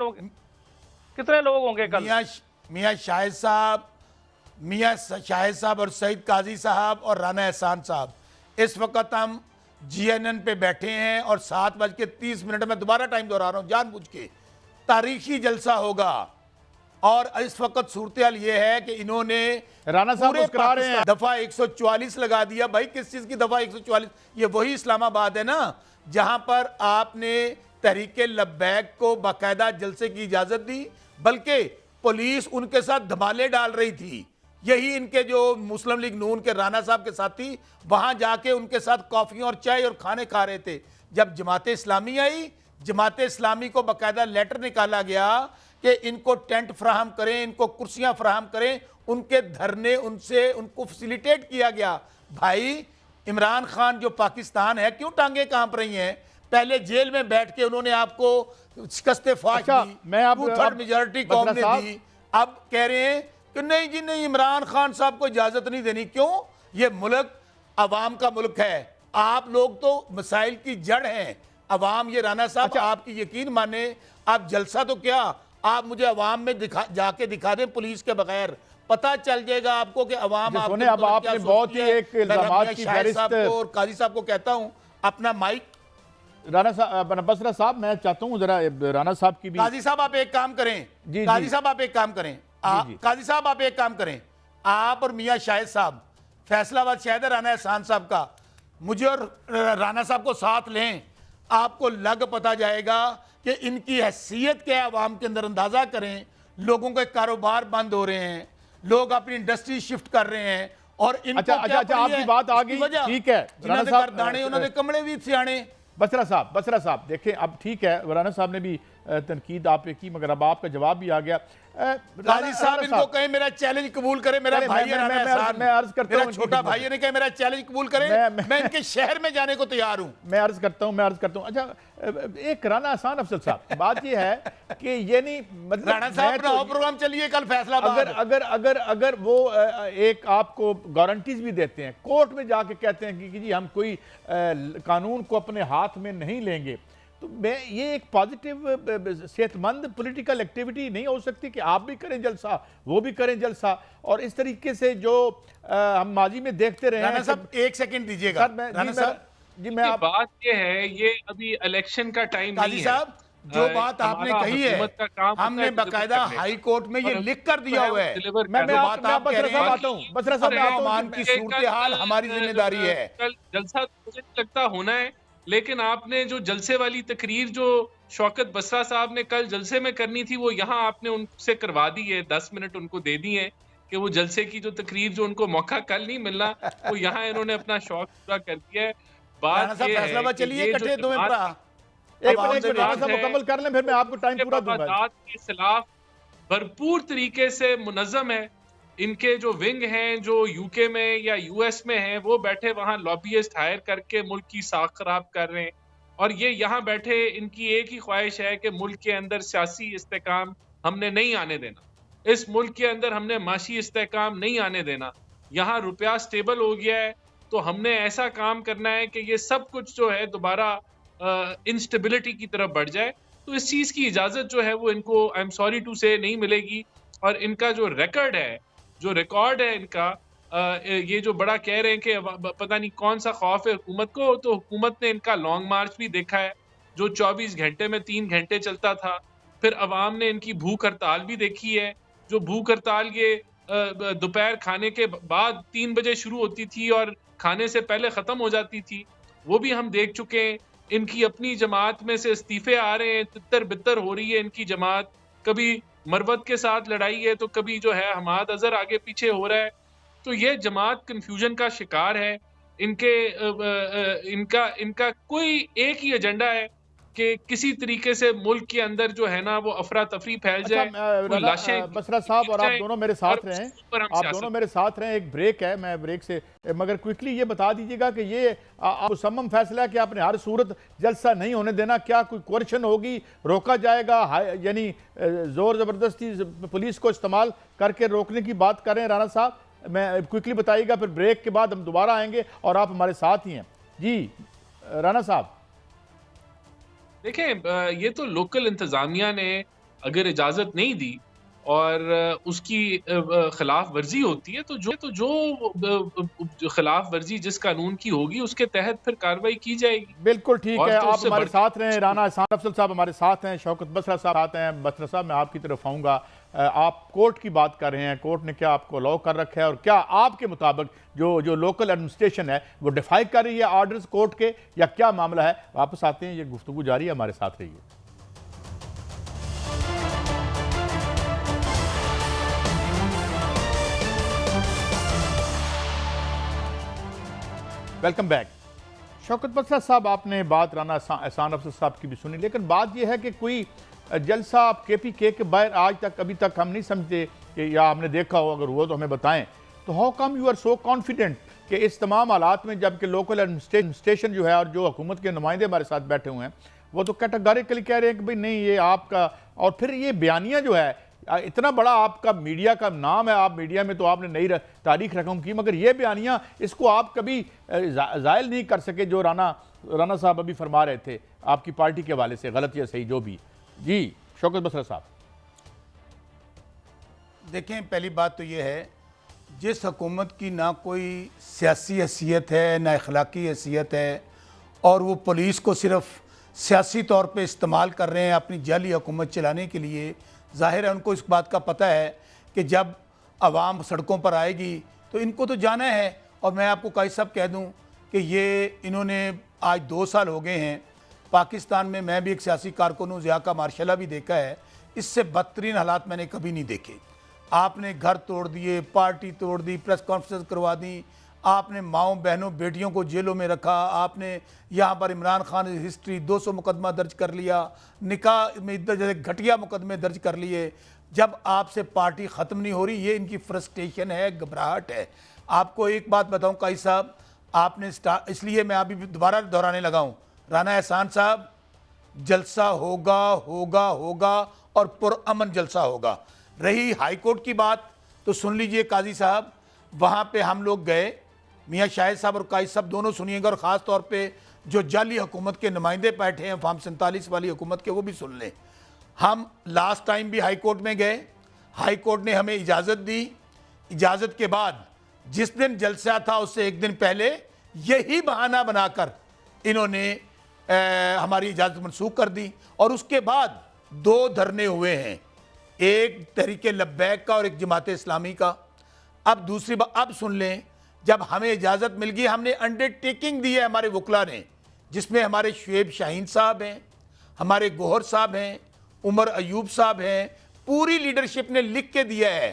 लोग होंगे कल? मियां शाहिद साहब और सईद काजी साहब और राना एहसान साहब, इस वक्त हम GNN पे बैठे हैं और 7:30 में दोबारा टाइम दोहरा रहा हूं जानबूझ के, तारीखी जलसा होगा। और इस वक्त सूरत हाल ये है कि इन्होंने राना साहब मुस्कुरा रहे हैं, दफा 144 लगा दिया। भाई किस चीज की दफा 144? ये वही इस्लामाबाद है ना जहां पर आपने तहरीके लब्बैक को बाकायदा जलसे की इजाजत दी, बल्कि पुलिस उनके साथ धमाले डाल रही थी। यही इनके जो मुस्लिम लीग नून के राना साहब के साथी वहां जाके उनके साथ कॉफी और चाय और खाने खा रहे थे। जब जमात इस्लामी आई, जमात इस्लामी को बाकायदा लेटर निकाला गया कि इनको टेंट फ्राहम करें, इनको कुर्सियां फ्राहम करें, उनके धरने उनको फैसिलिटेट किया गया। भाई इमरान खान जो पाकिस्तान है, क्यों टांगे कांप रही हैं? पहले जेल में बैठ के उन्होंने आपको शिकस्त फाश अच्छा, दी, मैं आप 2/3 मेजॉरिटी कौम ने साहब, दी। अब कह रहे हैं कि नहीं जी नहीं, इमरान खान साहब को इजाजत नहीं देनी। क्यों? ये मुल्क अवाम का मुल्क है, आप लोग तो मसाइल की जड़ हैं अवाम। ये राना साहब, अच्छा, आपकी यकीन माने, आप जलसा तो क्या, आप मुझे अवाम में जाके दिखा दें पुलिस के बगैर, पता चल जाएगा आपको कि अवाम अच्छा, आपके सुने, अब मुल्क क्या आपने बहुत सोचती ही है। एक मैं इल्जामात रबिया की शाहिद फहरिस्त- साहब को और काजी साहब को कहता हूं, अपना माइक। राना साहब, बसरा साहब, मैं चाहता हूँ जरा राना साहब की भी। काजी साहब आप एक काम करें, जी, काजी जी। साहब आप एक काम करें, जी। काजी साहब आप एक काम करें, आप और मियां शाहिद साहब, फैसलाबाद शहद है राना एहसान साहब का, मुझे और राना साहब को साथ लें, आपको लग पता जाएगा कि इनकी हैसियत क्या है अवाम के अंदर। अंदाजा करें, लोगों के कारोबार बंद हो रहे हैं, लोग अपनी इंडस्ट्री शिफ्ट कर रहे हैं, और इनको अच्छा, क्या अच्छा, पड़ी आपकी है? बात आ इसकी गई, वजह, ठीक है। जिन्होंने राना साहब, दाने उन्होंने कमले भी सियाने। बसरा साहब देखें, अब ठीक है, राना साहब ने भी तनकीद आप पे की, मगर अब आपका जवाब भी आ गया। काजी साहब इनको कहें मेरा चैलेंज कबूल करें, मेरा भाई है राना एहसान, मैं अर्ज करता मेरा हूं, छोटा भाई है, कहे मेरा चैलेंज कबूल करें, मैं इनके शहर में जाने को तैयार हूं। मैं अर्ज करता हूं। अच्छा, एक राना एहसान अफजल साहब, बात ये है कि ये नहीं, मतलब राना साहब अपना प्रोग्राम चलिए कल फैसलाबाद। अगर अगर अगर अगर वो एक आपको गारंटीज भी देते हैं, कोर्ट में जाके कहते हैं कि जी हम कोई कानून को अपने हाथ में नहीं लेंगे, तो मैं ये एक पॉजिटिव सेहतमंद पॉलिटिकल एक्टिविटी नहीं हो सकती कि आप भी करें जलसा, वो भी करें जलसा, और इस तरीके से जो हम माजी में देखते रहे हैं। राना साहब एक सेकंड दीजिएगा। राना साहब जी, मैं आप बात ये है, ये अभी इलेक्शन का टाइम नहीं काजी है साहब, जो बात आपने हमारा कही है, हुकूमत का काम होता हमने है deliver बाकायदा करने का। हाई कोर्ट में ये और लिख कर दिया हुआ है। deliver मैं करने बात मैं आप बसरा कह रहे साहब हैं, आता हूँ, बसरा साहब मैं आता हूँ। अवाम की सूरत हाल हमारी जिम्मेदारी है। कल जलसा मुझे नहीं लगता होना है, लेकिन आपने जो जलसे वाली तकरीर जो शौकत बसरा साहब ने कल जलसे में करनी थी, वो यहाँ आपने उनसे करवा दी है। 10 मिनट उनको दे दिए हैं कि वो जलसे की जो तकरीर, जो उनको मौका कल नहीं मिलना, वो यहाँ इन्होंने अपना शौक पूरा कर दिया है। बात ये है फैसलाबाद कि चलिए ये जो एक मिनट, राना साहब मुकम्मल कर लें, फिर मैं आपको टाइम पूरा दूंगा। मफादात के खिलाफ भरपूर तरीके से मुनज़्ज़म है। इनके जो विंग हैं, जो यूके में या यूएस में हैं, वो बैठे वहां लॉबियस्ट हायर करके मुल्क की साख खराब कर रहे हैं, और ये यहाँ बैठे, इनकी एक ही ख्वाहिश है कि मुल्क के अंदर सियासी इस्तेकाम हमने नहीं आने देना, इस मुल्क के अंदर हमने माशी इस्तेकाम नहीं आने देना। यहाँ रुपया स्टेबल हो गया है, तो हमने ऐसा काम करना है कि ये सब कुछ जो है दोबारा इंस्टेबिलिटी की तरफ बढ़ जाए। तो इस चीज़ की इजाज़त जो है वो इनको, आई एम सॉरी टू से, नहीं मिलेगी। और इनका जो रिकॉर्ड है, जो रिकॉर्ड है इनका, ये जो बड़ा कह रहे हैं कि पता नहीं कौन सा खौफ है हुकूमत को, तो हुकूमत ने इनका लॉन्ग मार्च भी देखा है जो 24 घंटे में 3 घंटे चलता था। फिर अवाम ने इनकी भूख हड़ताल भी देखी है, जो भूख हड़ताल ये दोपहर खाने के बाद 3 बजे शुरू होती थी और खाने से पहले ख़त्म हो जाती थी, वो भी हम देख चुके हैं। इनकी अपनी जमात में से इस्तीफे आ रहे हैं, तितर बितर हो रही है इनकी जमात, कभी मरवत के साथ लड़ाई है तो कभी जो है हमाद अजहर आगे पीछे हो रहा है। तो ये जमात कंफ्यूजन का शिकार है। इनका कोई एक ही एजेंडा है कि किसी तरीके से मुल्क के अंदर जो है ना वो अफरा तफरी फैल जाए, वो लाशें बसरा साहब और आप दोनों मेरे साथ रहें, आप दोनों सियासत। मेरे साथ रहें। एक ब्रेक है, मैं ब्रेक से, मगर क्विकली ये बता दीजिएगा कि ये मुसम्मम फैसला है कि आपने हर सूरत जलसा नहीं होने देना। क्या कोई कोर्शन होगी, रोका जाएगा, यानी जोर ज़बरदस्ती पुलिस को इस्तेमाल करके रोकने की बात कर रहे हैं राना साहब? मैं क्विकली बताइएगा, फिर ब्रेक के बाद हम दोबारा आएंगे और आप हमारे साथ ही हैं। जी राना साहब। देखें, ये तो लोकल इंतजामिया ने अगर इजाजत नहीं दी और उसकी खिलाफ वर्जी होती है, तो जो खिलाफ वर्जी जिस कानून की होगी उसके तहत फिर कार्रवाई की जाएगी। बिल्कुल ठीक और है, तो आप उससे हमारे बढ़- साथ रहे। राना एहसान अफजल साहब हमारे साथ हैं, शौकत बसरा साहब आते हैं। बसरा साहब मैं आपकी तरफ आऊँगा। आप कोर्ट की बात कर रहे हैं, कोर्ट ने क्या आपको अलाउ कर रखा है, और क्या आपके मुताबिक जो लोकल एडमिनिस्ट्रेशन है वो डिफाई कर रही है ऑर्डर्स कोर्ट के, या क्या मामला है? वापस आते हैं, ये गुफ्तगू जारी है, हमारे साथ रहिए। Welcome back. शौकत बसरा साहब, आपने बात राना एहसान अफजल साहब की भी सुनी, लेकिन बात यह है कि कोई जलसा आप KPK के बाहर आज तक अभी तक हम नहीं समझते कि, या हमने देखा हो, अगर हुआ तो हमें बताएं। तो how come you are so confident कि इस तमाम हालात में जबकि लोकल एडमिनिस्ट्रेशन जो है और जो हुकूमत के नुमाइंदे हमारे साथ बैठे हुए हैं वो तो कैटेगोरिकली कह रहे हैं कि भाई नहीं ये आपका, और फिर ये बयानियाँ जो है इतना बड़ा आपका मीडिया का नाम है, आप मीडिया में तो आपने नई तारीख रकम की, मगर ये बयानियाँ इसको आप कभी ज़ायल नहीं कर सके जो राना साहब अभी फरमा रहे थे आपकी पार्टी के हवाले से, गलत या सही जो भी। जी शौकत बसरा साहब। देखें, पहली बात तो ये है, जिस हुकूमत की ना कोई सियासी हैसियत है ना अखलाकी हैसियत है और वो पुलिस को सिर्फ सियासी तौर पे इस्तेमाल कर रहे हैं अपनी जाली हुकूमत चलाने के लिए, ज़ाहिर है उनको इस बात का पता है कि जब आवाम सड़कों पर आएगी तो इनको तो जाना है। और मैं आपको कायद साहब कह दूं कि ये इन्होंने आज 2 साल हो गए हैं पाकिस्तान में, मैं भी एक सियासी कारकुन हूँ, ज़िया का मार्शला भी देखा है, इससे बदतरीन हालात मैंने कभी नहीं देखे। आपने घर तोड़ दिए, पार्टी तोड़ दी, प्रेस कॉन्फ्रेंस करवा दी, आपने माओ बहनों बेटियों को जेलों में रखा, आपने यहाँ पर इमरान खान हिस्ट्री 200 मुकदमा दर्ज कर लिया, निकाह में जैसे घटिया मुकदमे दर्ज कर लिए। जब आपसे पार्टी ख़त्म नहीं हो रही, ये इनकी फ्रस्ट्रेशन है, घबराहट है। आपको एक बात बताऊँ काई साहब, आपने इसलिए मैं अभी दोबारा दोहराने लगा हूँ, राना एहसान साहब, जलसा होगा होगा होगा और पुरअमन जलसा होगा। रही हाई कोर्ट की बात तो सुन लीजिए काजी साहब, वहाँ पे हम लोग गए, मियाँ शाहिद साहब और काजी साहब दोनों सुनिएगा, और ख़ास तौर पे जो जाली हुकूमत के नुमाइंदे बैठे हैं फार्म 47 वाली हुकूमत के, वो भी सुन लें। हम लास्ट टाइम भी हाई कोर्ट में गए, हाई कोर्ट ने हमें इजाज़त दी, इजाज़त के बाद जिस दिन जलसा था उससे एक दिन पहले यही बहाना बनाकर इन्होंने हमारी इजाज़त मनसूख कर दी, और उसके बाद 2 धरने हुए हैं, एक तहरीके लब्बैक का और एक जमात इस्लामी का। अब दूसरी बात अब सुन लें, जब हमें इजाज़त मिल गई, हमने अंडरटेकिंग दी है हमारे वकला ने, जिसमें हमारे शुएब शाहीन साहब हैं, हमारे गोहर साहब हैं, उमर अयूब साहब हैं, पूरी लीडरशिप ने लिख के दिया है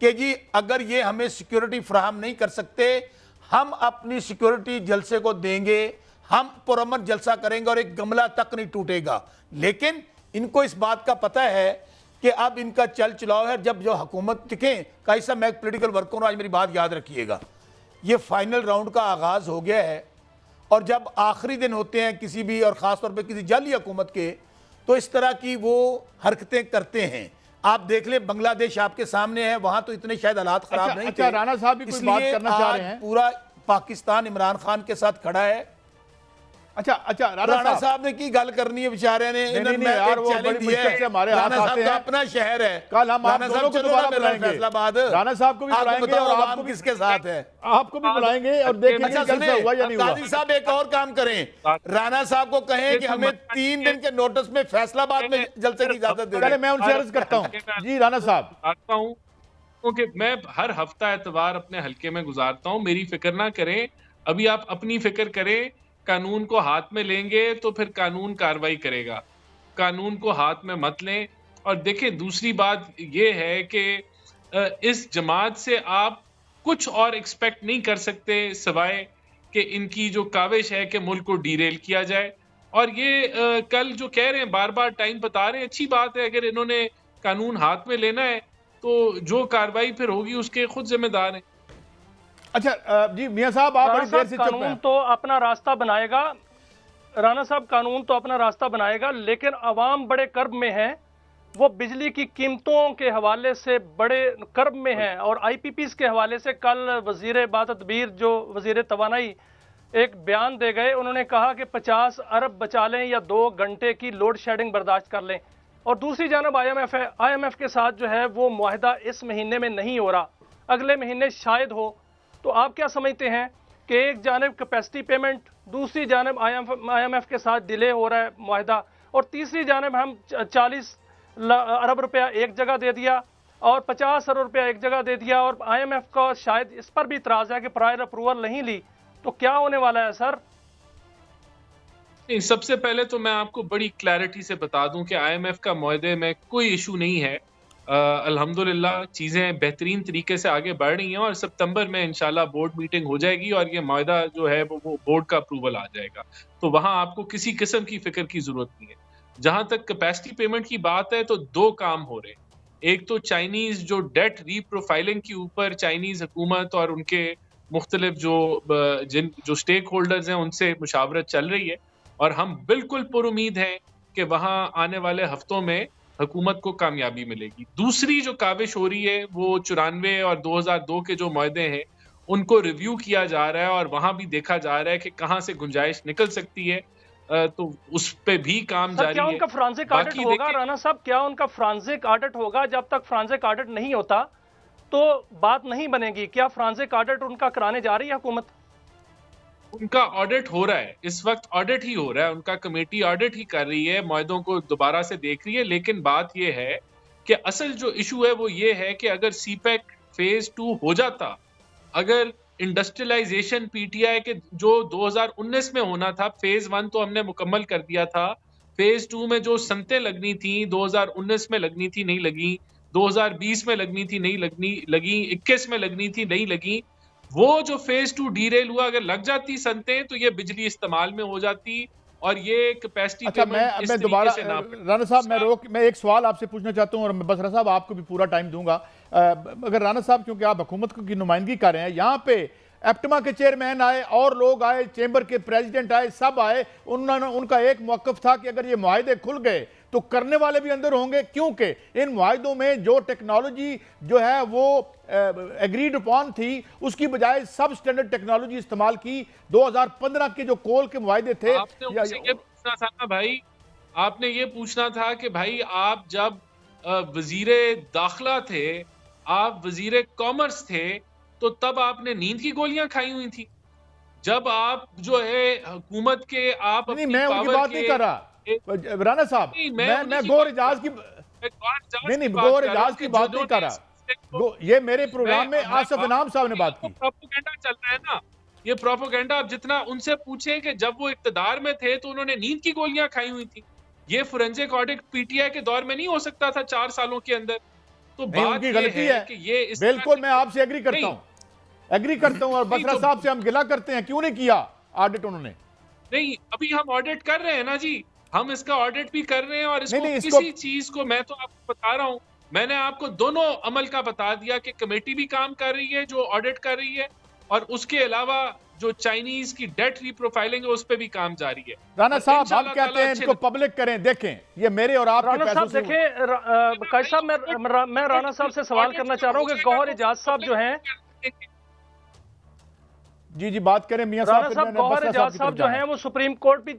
कि जी अगर ये हमें सिक्योरिटी फराहम नहीं कर सकते, हम अपनी सिक्योरिटी जलसे को देंगे, हम पुरअमन जलसा करेंगे और एक गमला तक नहीं टूटेगा। लेकिन इनको इस बात का पता है कि अब इनका चल चलाव है, जब जो हुकूमत दिखें, कैसा मैं पॉलिटिकल वर्कर हूँ, आज मेरी बात याद रखिएगा, ये फाइनल राउंड का आगाज़ हो गया है, और जब आखिरी दिन होते हैं किसी भी, और ख़ास तौर पे किसी जाली हुकूमत के, तो इस तरह की वो हरकतें करते हैं। आप देख लें, बांग्लादेश आपके सामने है, वहाँ तो इतने शायद हालात ख़राब नहीं थे। राना साहब भी कोई बात करना चाह रहे हैं। पूरा पाकिस्तान इमरान खान के साथ खड़ा है। अच्छा राना साहब ने की गल करनी है, बेचारे ने यार वो बड़ी मुश्किल से हमारे हाथ आते हैं, अपना शहर है, कल हम आप दोनों को दोबारा बुलाएंगे, फैसलाबाद राना साहब को भी बुलाएंगे और आपको किसके साथ है, आपको भी बुलाएंगे और देखेंगे कैसा हुआ या नहीं हुआ। काजी साहब एक और काम करें, राना साहब को कहें कि हमें 3 दिन के नोटिस में फैसलाबाद में जलसे की इजाजत दे दें। मैं उनसे अर्ज करता हूँ। जी राना साहब, आता हूँ क्योंकि मैं हर हफ्ता एतवार अपने हल्के में गुजारता हूँ, मेरी फिक्र ना करें, अभी आप अपनी फिक्र करें। कानून को हाथ में लेंगे तो फिर कानून कार्रवाई करेगा, कानून को हाथ में मत लें। और देखें, दूसरी बात ये है कि इस जमात से आप कुछ और एक्सपेक्ट नहीं कर सकते सिवाय कि इनकी जो काविश है कि मुल्क को डीरेल किया जाए। और ये कल जो कह रहे हैं, बार बार टाइम बता रहे हैं, अच्छी बात है, अगर इन्होंने कानून हाथ में लेना है तो जो कार्रवाई फिर होगी उसके खुद जिम्मेदार हैं। अच्छा जी मियां साहब, आप बड़ी देर से चुप हैं। कानून तो अपना रास्ता बनाएगा, राना साहब कानून तो अपना रास्ता बनाएगा, लेकिन अवाम बड़े कर्ब में है, वो बिजली की कीमतों के हवाले से बड़े कर्ब में है। और IPPs के हवाले से कल वजीर बातदबीर जो वजीर तवानाई एक बयान दे गए, उन्होंने कहा कि 50 अरब बचा लें या 2 घंटे की लोड शेडिंग बर्दाश्त कर लें। और दूसरी जानब IMF के साथ जो है वो मुआहदा इस महीने में नहीं हो रहा, अगले महीने शायद हो। तो आप क्या समझते हैं कि एक जानब कैपेसिटी पेमेंट, दूसरी जानब IMF के साथ डिले हो रहा है मुआहदा, और तीसरी जानब हम 40 अरब रुपया एक जगह दे दिया और 50 अरब रुपया एक जगह दे दिया, और IMF का शायद इस पर भी इतराज़ है कि प्रायर अप्रूवल नहीं ली, तो क्या होने वाला है सर? सबसे पहले तो मैं आपको बड़ी क्लैरिटी से बता दूं कि IMF का मुआहदे में कोई इशू नहीं है। अल्हम्दुलिल्लाह चीज़ें बेहतरीन तरीके से आगे बढ़ रही हैं और सितंबर में इंशाल्लाह बोर्ड मीटिंग हो जाएगी और ये मुआहदा जो है वो बोर्ड का अप्रूवल आ जाएगा, तो वहाँ आपको किसी किस्म की फिक्र की ज़रूरत नहीं है। जहाँ तक कैपेसिटी पेमेंट की बात है तो 2 काम हो रहे हैं। एक तो चाइनीज़ जो डेट रीप्रोफाइलिंग के ऊपर चाइनीज़ हुकूमत और उनके मुख्तलिफ जो स्टेक होल्डर्स हैं उनसे मुशावरत चल रही है और हम बिल्कुल पुरुमीद हैं कि वहाँ आने वाले हफ्तों में हुकूमत को कामयाबी मिलेगी। दूसरी जो काविश हो रही है वो 94 और 2002 के जो मुआहदे हैं उनको रिव्यू किया जा रहा है और वहाँ भी देखा जा रहा है कि कहाँ से गुंजाइश निकल सकती है, तो उस पे भी काम जारी क्या है। उनका फ्रांसिक ऑडिट होगा राना साहब? क्या उनका फ्रांसिक ऑडिट होगा? जब तक फ्रांसिक ऑडिट नहीं होता तो बात नहीं बनेगी। क्या फ्रांसिक ऑडिट उनका कराने जा रही है हुकूमत? उनका ऑडिट हो रहा है, इस वक्त ऑडिट ही हो रहा है, उनका कमेटी ऑडिट ही कर रही है, मुआहदों को दोबारा से देख रही है। लेकिन बात यह है कि असल जो इशू है वो ये है कि अगर सीपैक फेज 2 हो जाता, अगर इंडस्ट्रियलाइजेशन पीटीआई के जो 2019 में होना था, फेज 1 तो हमने मुकम्मल कर दिया था, फेज 2 में जो सनतें लगनी थी 2019 में लगनी थी नहीं लगी, 2020 में लगनी थी नहीं लगी, 21 में लगनी थी नहीं लगी, वो जो फेज 2 डीरेल हुआ, अगर लग जाती सनतें तो ये बिजली इस्तेमाल में हो जाती और ये कैपेसिटी अच्छा, पेमेंट इस मैं दोबारा तरीके से ना पड़े। राना साहब मैं एक सवाल आपसे पूछना चाहता हूं और मैं बसरा साहब आपको भी पूरा टाइम दूंगा। अगर राना साहब, क्योंकि आप हुकूमत की नुमाइंदगी कर रहे हैं, यहाँ पे एप्टमा के चेयरमैन आए और लोग आए, चेंबर के प्रेसिडेंट आए, सब आए, उनका एक मौकफ था कि अगर ये मुआहदे खुल गए तो करने वाले भी अंदर होंगे, क्योंकि इन मुआहदों में जो टेक्नोलॉजी जो है वो एग्रीड अपॉन थी उसकी बजाय सब स्टैंडर्ड टेक्नोलॉजी इस्तेमाल की। 2015 के जो कोल के मुआहदे थे, आपने ये पूछना था ना भाई, आपने ये पूछना था कि भाई आप जब वजीरे दाखिला थे, आप वजीरे कॉमर्स थे, तो तब आपने नींद की गोलियां खाई हुई थी। जब आप जो है हुकूमत के आप नहीं, मैं उनकी बात नहीं कर रहा राना साहब, मैं गौर इजाज की गौर इजाज की बात नहीं कर रहा। ये मेरे प्रोग्राम में आसिफ इनाम साहब ने बात की। प्रोपेगेंडा चल रहा है ना, ये प्रोपेगेंडा। आप जितना उनसे पूछे कि जब वो इक्तदार में थे तो उन्होंने नींद की गोलियां खाई हुई थी, ये फोरेंसिक ऑडिट पीटीआई के दौर में नहीं हो सकता था 4 सालों के अंदर। तो बात उनकी गलती है कि ये बिल्कुल, मैं आपसे एग्री करता हूं और बसरा साहब से हम गिला करते हैं, क्यों नहीं किया ऑडिट उन्होंने? नहीं, अभी हम ऑडिट कर रहे हैं ना जी, हम इसका ऑडिट भी कर रहे हैं और किसी चीज को मैं तो आपको बता रहा हूं, मैंने आपको दोनों अमल का बता दिया कि कमेटी भी काम कर रही है जो ऑडिट कर रही है, और उसके अलावा जो चाइनीज की डेट रीप्रोफाइलिंग है उस पर भी काम जारी है। राना साहब, हम कहते हैं इनको पब्लिक करें, देखें ये मेरे और आपके राना साहब देखें, काजी साहब मैं राना साहब से सवाल करना चाह रहा हूं कि गौहर एजाज साहब जो हैं, जी बात करें मियां राना साहब, गौहर एजाज साहब जो हैं वो सुप्रीम कोर्ट भी,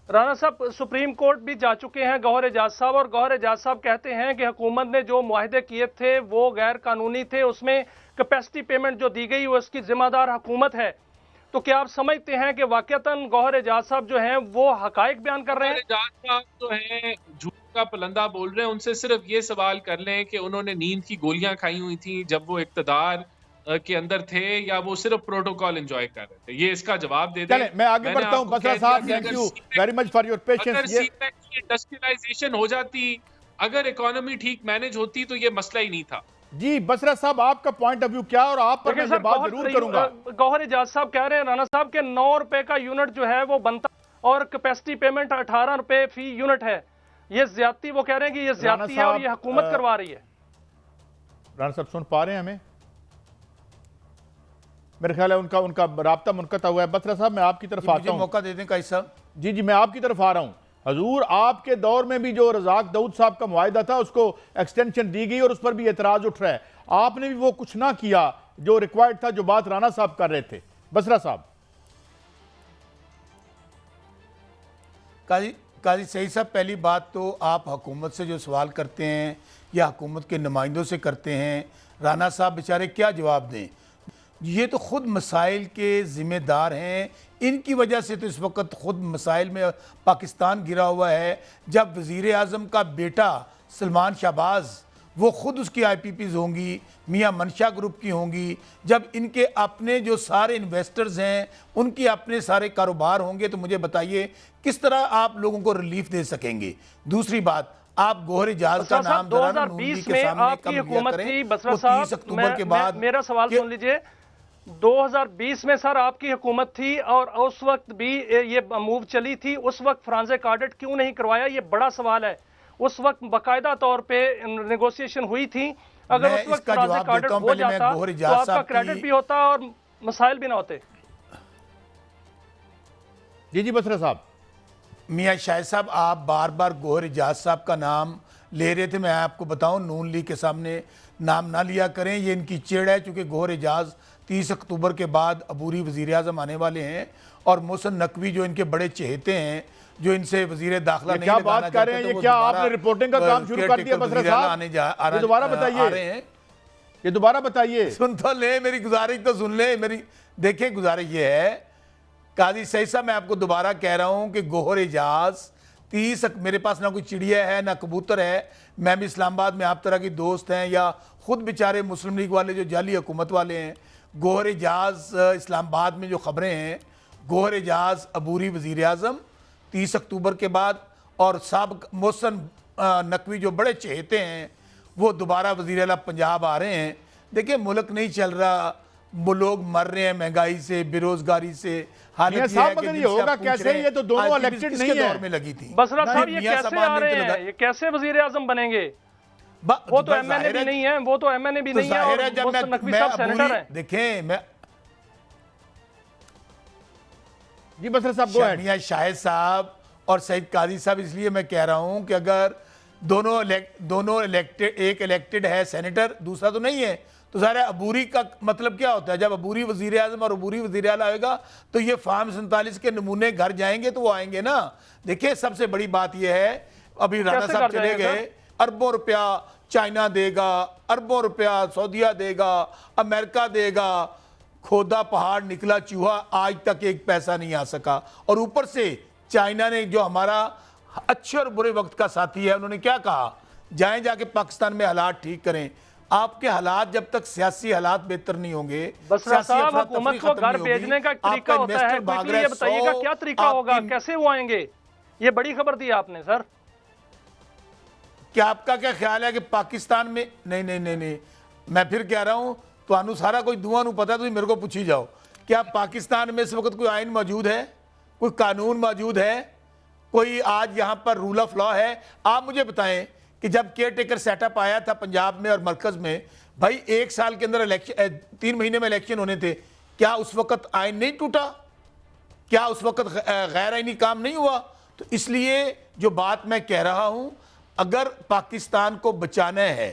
राना साहब सुप्रीम कोर्ट भी जा चुके हैं गौहर एजाज साहब, और गौहर एजाज साहब कहते हैं कि हुकूमत ने जो मुआहदे किए थे वो गैर कानूनी थे, उसमें कैपेसिटी पेमेंट जो दी गई वो इसकी जिम्मेदार हुकूमत है। तो क्या आप समझते हैं कि वाकईतन गौहर एजाज साहब जो हैं वो हकायक बयान कर रहे हैं? एजाज साहब जो हैं झूठ का पलंदा बोल रहे हैं, उनसे सिर्फ ये सवाल कर लें कि उन्होंने नींद की गोलियां खाई हुई थी जब वो इक्तदार के अंदर थे, या वो सिर्फ प्रोटोकॉल एंजॉय कर रहे थे। ये इसका जवाब दे दें। मैं आगे बढ़ता हूं। बसरा साहब, thank you very much for your patience. अगर सीपैक की इंडस्ट्रियलाइजेशन हो जाती, अगर इकोनॉमी ठीक मैनेज होती तो ये मसला ही नहीं था। जी बसरा साहब, आपका पॉइंट ऑफ व्यू क्या, और आप पर मैं बात जरूर करूंगा। गौहर एजाज साहब कह रहे हैं राना साहब के 9 रुपए का यूनिट जो है वो बनता और कैपेसिटी पेमेंट 18 रुपए फी यूनिट है। ये ज्यादती, वो कह रहे हैं कि ये ज्यादती है और ये हुकूमत करवा रही है। राना साहब सुन पा रहे हैं हमें? मेरे ख्याल है उनका राब्ता मुनक़ता हुआ है। बसरा साहब, मैं आपकी तरफ आता हूं, मौका दे दें काजी साहब। जी मैं आपकी तरफ आ रहा हूं। हजूर, आपके दौर में भी जो रज़ाक दाऊद साहब का मुआहिदा था उसको एक्सटेंशन दी गई और उस पर भी एतराज उठ रहा है। आपने भी वो कुछ ना किया जो रिक्वायर्ड था, जो बात राना साहब कर रहे थे। बसरा साहब। काजी सही साहब, पहली बात तो आप हुकूमत से जो सवाल करते हैं या हुकूमत के नुमाइंदों से करते हैं, राना साहब बेचारे क्या जवाब दें? ये तो ख़ुद मसाइल के ज़िम्मेदार हैं, इनकी वजह से तो इस वक्त ख़ुद मसाइल में पाकिस्तान गिरा हुआ है। जब वज़ीर आज़म का बेटा सलमान शहबाज, वो ख़ुद उसकी IPPs होंगी, मियाँ मनशा ग्रुप की होंगी, जब इनके अपने जो सारे इन्वेस्टर्स हैं उनके अपने सारे कारोबार होंगे, तो मुझे बताइए किस तरह आप लोगों को रिलीफ दे सकेंगे? दूसरी बात, आप गौहर एजाज का नाम 2020 में आपकी हुकूमत थी बसरा साहब, 30 अक्टूबर के बाद मेरा सवाल सुन लीजिए। 2020 में सर आपकी हुकूमत थी और उस वक्त भी ये मूव चली थी, उस वक्त फ्रांसिक ऑडिट क्यों नहीं करवाया? ये बड़ा सवाल है। उस वक्त बाकायदा तौर पे नेगोशिएशन हुई थी, अगर मैं उस वक्त इसका फराज जवाब कार्डर देता हूं। हो पहले मैं जाता गोहर तो इजाज आपका साहब क्रेडिट की भी होता और मसाइल भी ना होते। जी बसरा साहब। मियाँ शाहिद साहब, आप बार बार गोहर इजाज साहब का नाम ले रहे थे। मैं आपको बताऊं, नून लीग के सामने नाम ना लिया करें, ये इनकी चिड़ है, क्योंकि गोहर इजाज 30 अक्टूबर के बाद अबूरी वज़ीर आज़म आने वाले हैं और मोहसिन नकवी जो इनके बड़े चहेते हैं, जो इनसे वज़ीर दाखिला नहीं क्या लगाना बात कर रहे हैं? चाहते, ये तो क्या वो आपने रिपोर्टिंग का काम शुरू कर दिया बसरा साहब? ये दोबारा बताइए, आ रहे हैं। ये दोबारा बताइए। सुन तो ले, मेरी गुजारिश तो सुन ले मेरी। देखिए, गुजारिश ये है काजी सईद साहब, मैं आपको दोबारा कह रहा हूं कि गोहर इजाज 30 मेरे पास ना कोई चिड़िया है ना कबूतर है। मैं भी इस्लामाबाद में आप तरह की दोस्त हैं या खुद बेचारे मुस्लिम लीग वाले जो जाली हुकूमत वाले हैं। गोहर इजाज इस्लामाबाद में जो खबरें हैं, गोहर इजाज अबूरी वज़ीर आज़म 30 अक्टूबर के बाद और साबिक़ मोहसिन नकवी जो बड़े चहेते हैं वो दोबारा वज़ीर आला पंजाब आ रहे हैं। देखिए, मुल्क नहीं चल रहा, वो लोग मर रहे हैं महंगाई से, बेरोजगारी से। हालत ये है कि ये होगा कैसे? ये तो दोनों इलेक्टेड नहीं है। दौर में लगी थी बसरा साहब, ये कैसे आ रहे हैं? ये कैसे वजीर आजम बनेंगे? वो तो एमएनए भी नहीं है, वो तो एमएनए भी नहीं है और मोहसिन नकवी साहब सेनेटर हैं। देखें, मैं जी बसरा साहब, गो अहेड। मियां शाहिद साहब और सईद काजी साहब, इसलिए मैं कह रहा हूं कि अगर दोनों इलेक्टेड, एक इलेक्टेड है सेनेटर, दूसरा तो नहीं है, तो सारा अबूरी का मतलब क्या होता है? जब अबूरी वजीर आज़म और अबूरी वजीर आला आएगा तो ये फार्म 47 के नमूने घर जाएंगे तो वो आएंगे ना। देखिए, सबसे बड़ी बात यह है, अभी राणा साहब चले गए, अरबों रुपया चाइना देगा, अरबों रुपया सऊदीया देगा, अमेरिका देगा, खोदा पहाड़ निकला चूहा, आज तक एक पैसा नहीं आ सका। और ऊपर से चाइना ने, जो हमारा अच्छे और बुरे वक्त का साथी है, उन्होंने क्या कहा? जाएं जाके पाकिस्तान में हालात ठीक करें। आपके हालात जब तक सियासी हालात बेहतर नहीं होंगे, बसरा साहब, हुकूमत को घर भेजने का तरीका होता है, ये बताइएगा क्या तरीका होगा, कैसे वो आएंगे? ये बड़ी खबर दी आपने सर। क्या आपका क्या ख्याल है कि पाकिस्तान में नहीं, मैं फिर कह रहा हूं, तो सारा कोई दुआ नहीं पता, तो मेरे को पूछी जाओ, क्या पाकिस्तान में इस वक्त कोई आइन मौजूद है, कोई कानून मौजूद है, कोई आज यहां पर रूल ऑफ लॉ है? आप मुझे बताएं कि जब केयर टेकर सेटअप आया था पंजाब में और मरकज में, भाई 1 साल के अंदर इलेक्शन, 3 महीने में इलेक्शन होने थे, क्या उस वक्त आइन नहीं टूटा? क्या उस वक्त गैर आइनी काम नहीं हुआ? तो इसलिए जो बात मैं कह रहा हूं, अगर पाकिस्तान को बचाना है,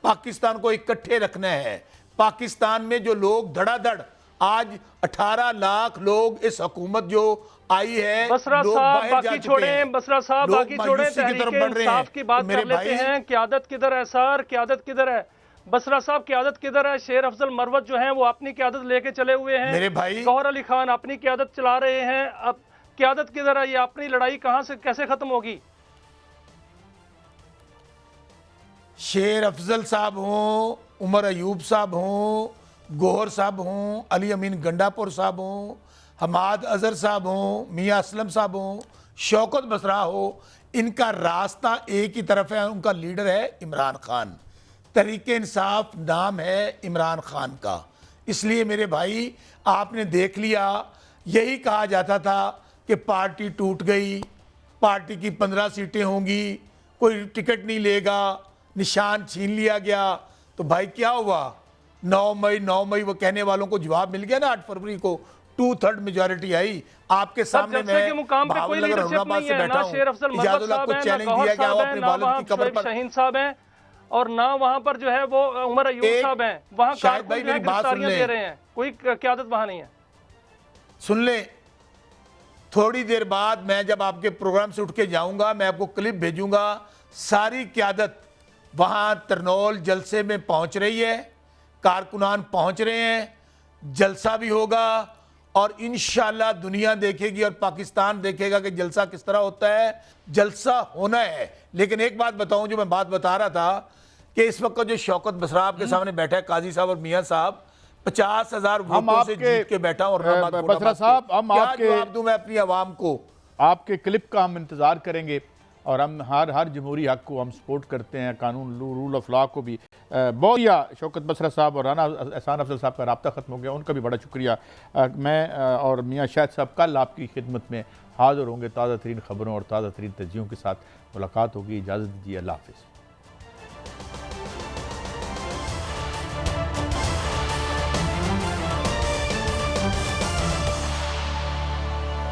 पाकिस्तान को इकट्ठे रखना है, पाकिस्तान में जो लोग धड़ाधड़, आज 18 लाख लोग इस हुकूमत जो आई है, बसरा साहब बाकी छोड़ें, बसरा साहब बाकी छोड़ें, तहरीक इंसाफ की बात कर लेते हैं। क़यादत किधर है सर? क़यादत किधर है? बसरा साहब, क़यादत किधर है? शेर अफजल मरवत जो हैं वो अपनी क़यादत लेके चले हुए हैं, मेरे भाई गौहर अली खान अपनी क़यादत चला रहे हैं। अब क़यादत किधर है? ये अपनी लड़ाई कहां से कैसे खत्म होगी? शेर अफजल साहब हों, उमर अयूब साहब हों, गौहर साहब हों, अली अमीन गंडापुर साहब हों, हमाद अजहर साहब हों, मियाँ असलम साहब हों, शौकत बसरा हो, इनका रास्ता एक ही तरफ है, उनका लीडर है इमरान खान। तहरीक इंसाफ नाम है इमरान खान का। इसलिए मेरे भाई, आपने देख लिया, यही कहा जाता था कि पार्टी टूट गई, पार्टी की 15 सीटें होंगी, कोई टिकट नहीं लेगा, निशान छीन लिया गया। तो भाई क्या हुआ? 9 मई वो कहने वालों को जवाब मिल गया ना। 8 फरवरी को 2/3 मेजॉरिटी आई। आपके सामने मैं के मुकाम पे कोई लीडरशिप नहीं है, ना शेर अफजल मरवत साहब हैं, ना गौहर साहब हैं, ना वहाँ शोएब शाहीन साहब हैं, और ना वहाँ पर जो है वो उमर अयूब साहब हैं। वहाँ कारकुन गिरफ्तारियां दे रहे हैं, कोई क़यादत वहाँ नहीं है। सुन ले, थोड़ी देर बाद मैं जब आपके प्रोग्राम से उठ के जाऊंगा, मैं आपको क्लिप भेजूंगा। सारी क़यादत वहाँ तरनौल जलसे में पहुँच रही है, कारकुनान पहुँच रहे हैं, जलसा भी होगा और इंशाअल्लाह दुनिया देखेगी और पाकिस्तान देखेगा कि जलसा किस तरह होता है। जलसा होना है। लेकिन एक बात बताऊं, जो मैं बात बता रहा था कि इस वक्त जो शौकत बसरा आपके सामने बैठा है, काजी साहब और मियाँ साहब, 50,000 वोटों से जीत के बैठा हूं। बसरा साहब, हम आपके जवाब दूं मैं अपनी आवाम को? आपके क्लिप का हम इंतजार करेंगे और हम हर जमहूरी हक को हम सपोर्ट करते हैं, कानून रूल ऑफ लॉ को भी। बहुत या शौकत बसरा साहब और राना एहसान अफजल साहब का रब्ता ख़त्म हो गया, उनका भी बड़ा शुक्रिया। मैं और मियाँ शाहिद साहब कल आपकी खिदमत में हाज़िर होंगे ताज़ा तरीन ख़बरों और ताज़ा तरीन तजज़ियों के साथ। मुलाकात होगी, इजाज़त दीजिए, अल्लाह हाफ़िज़।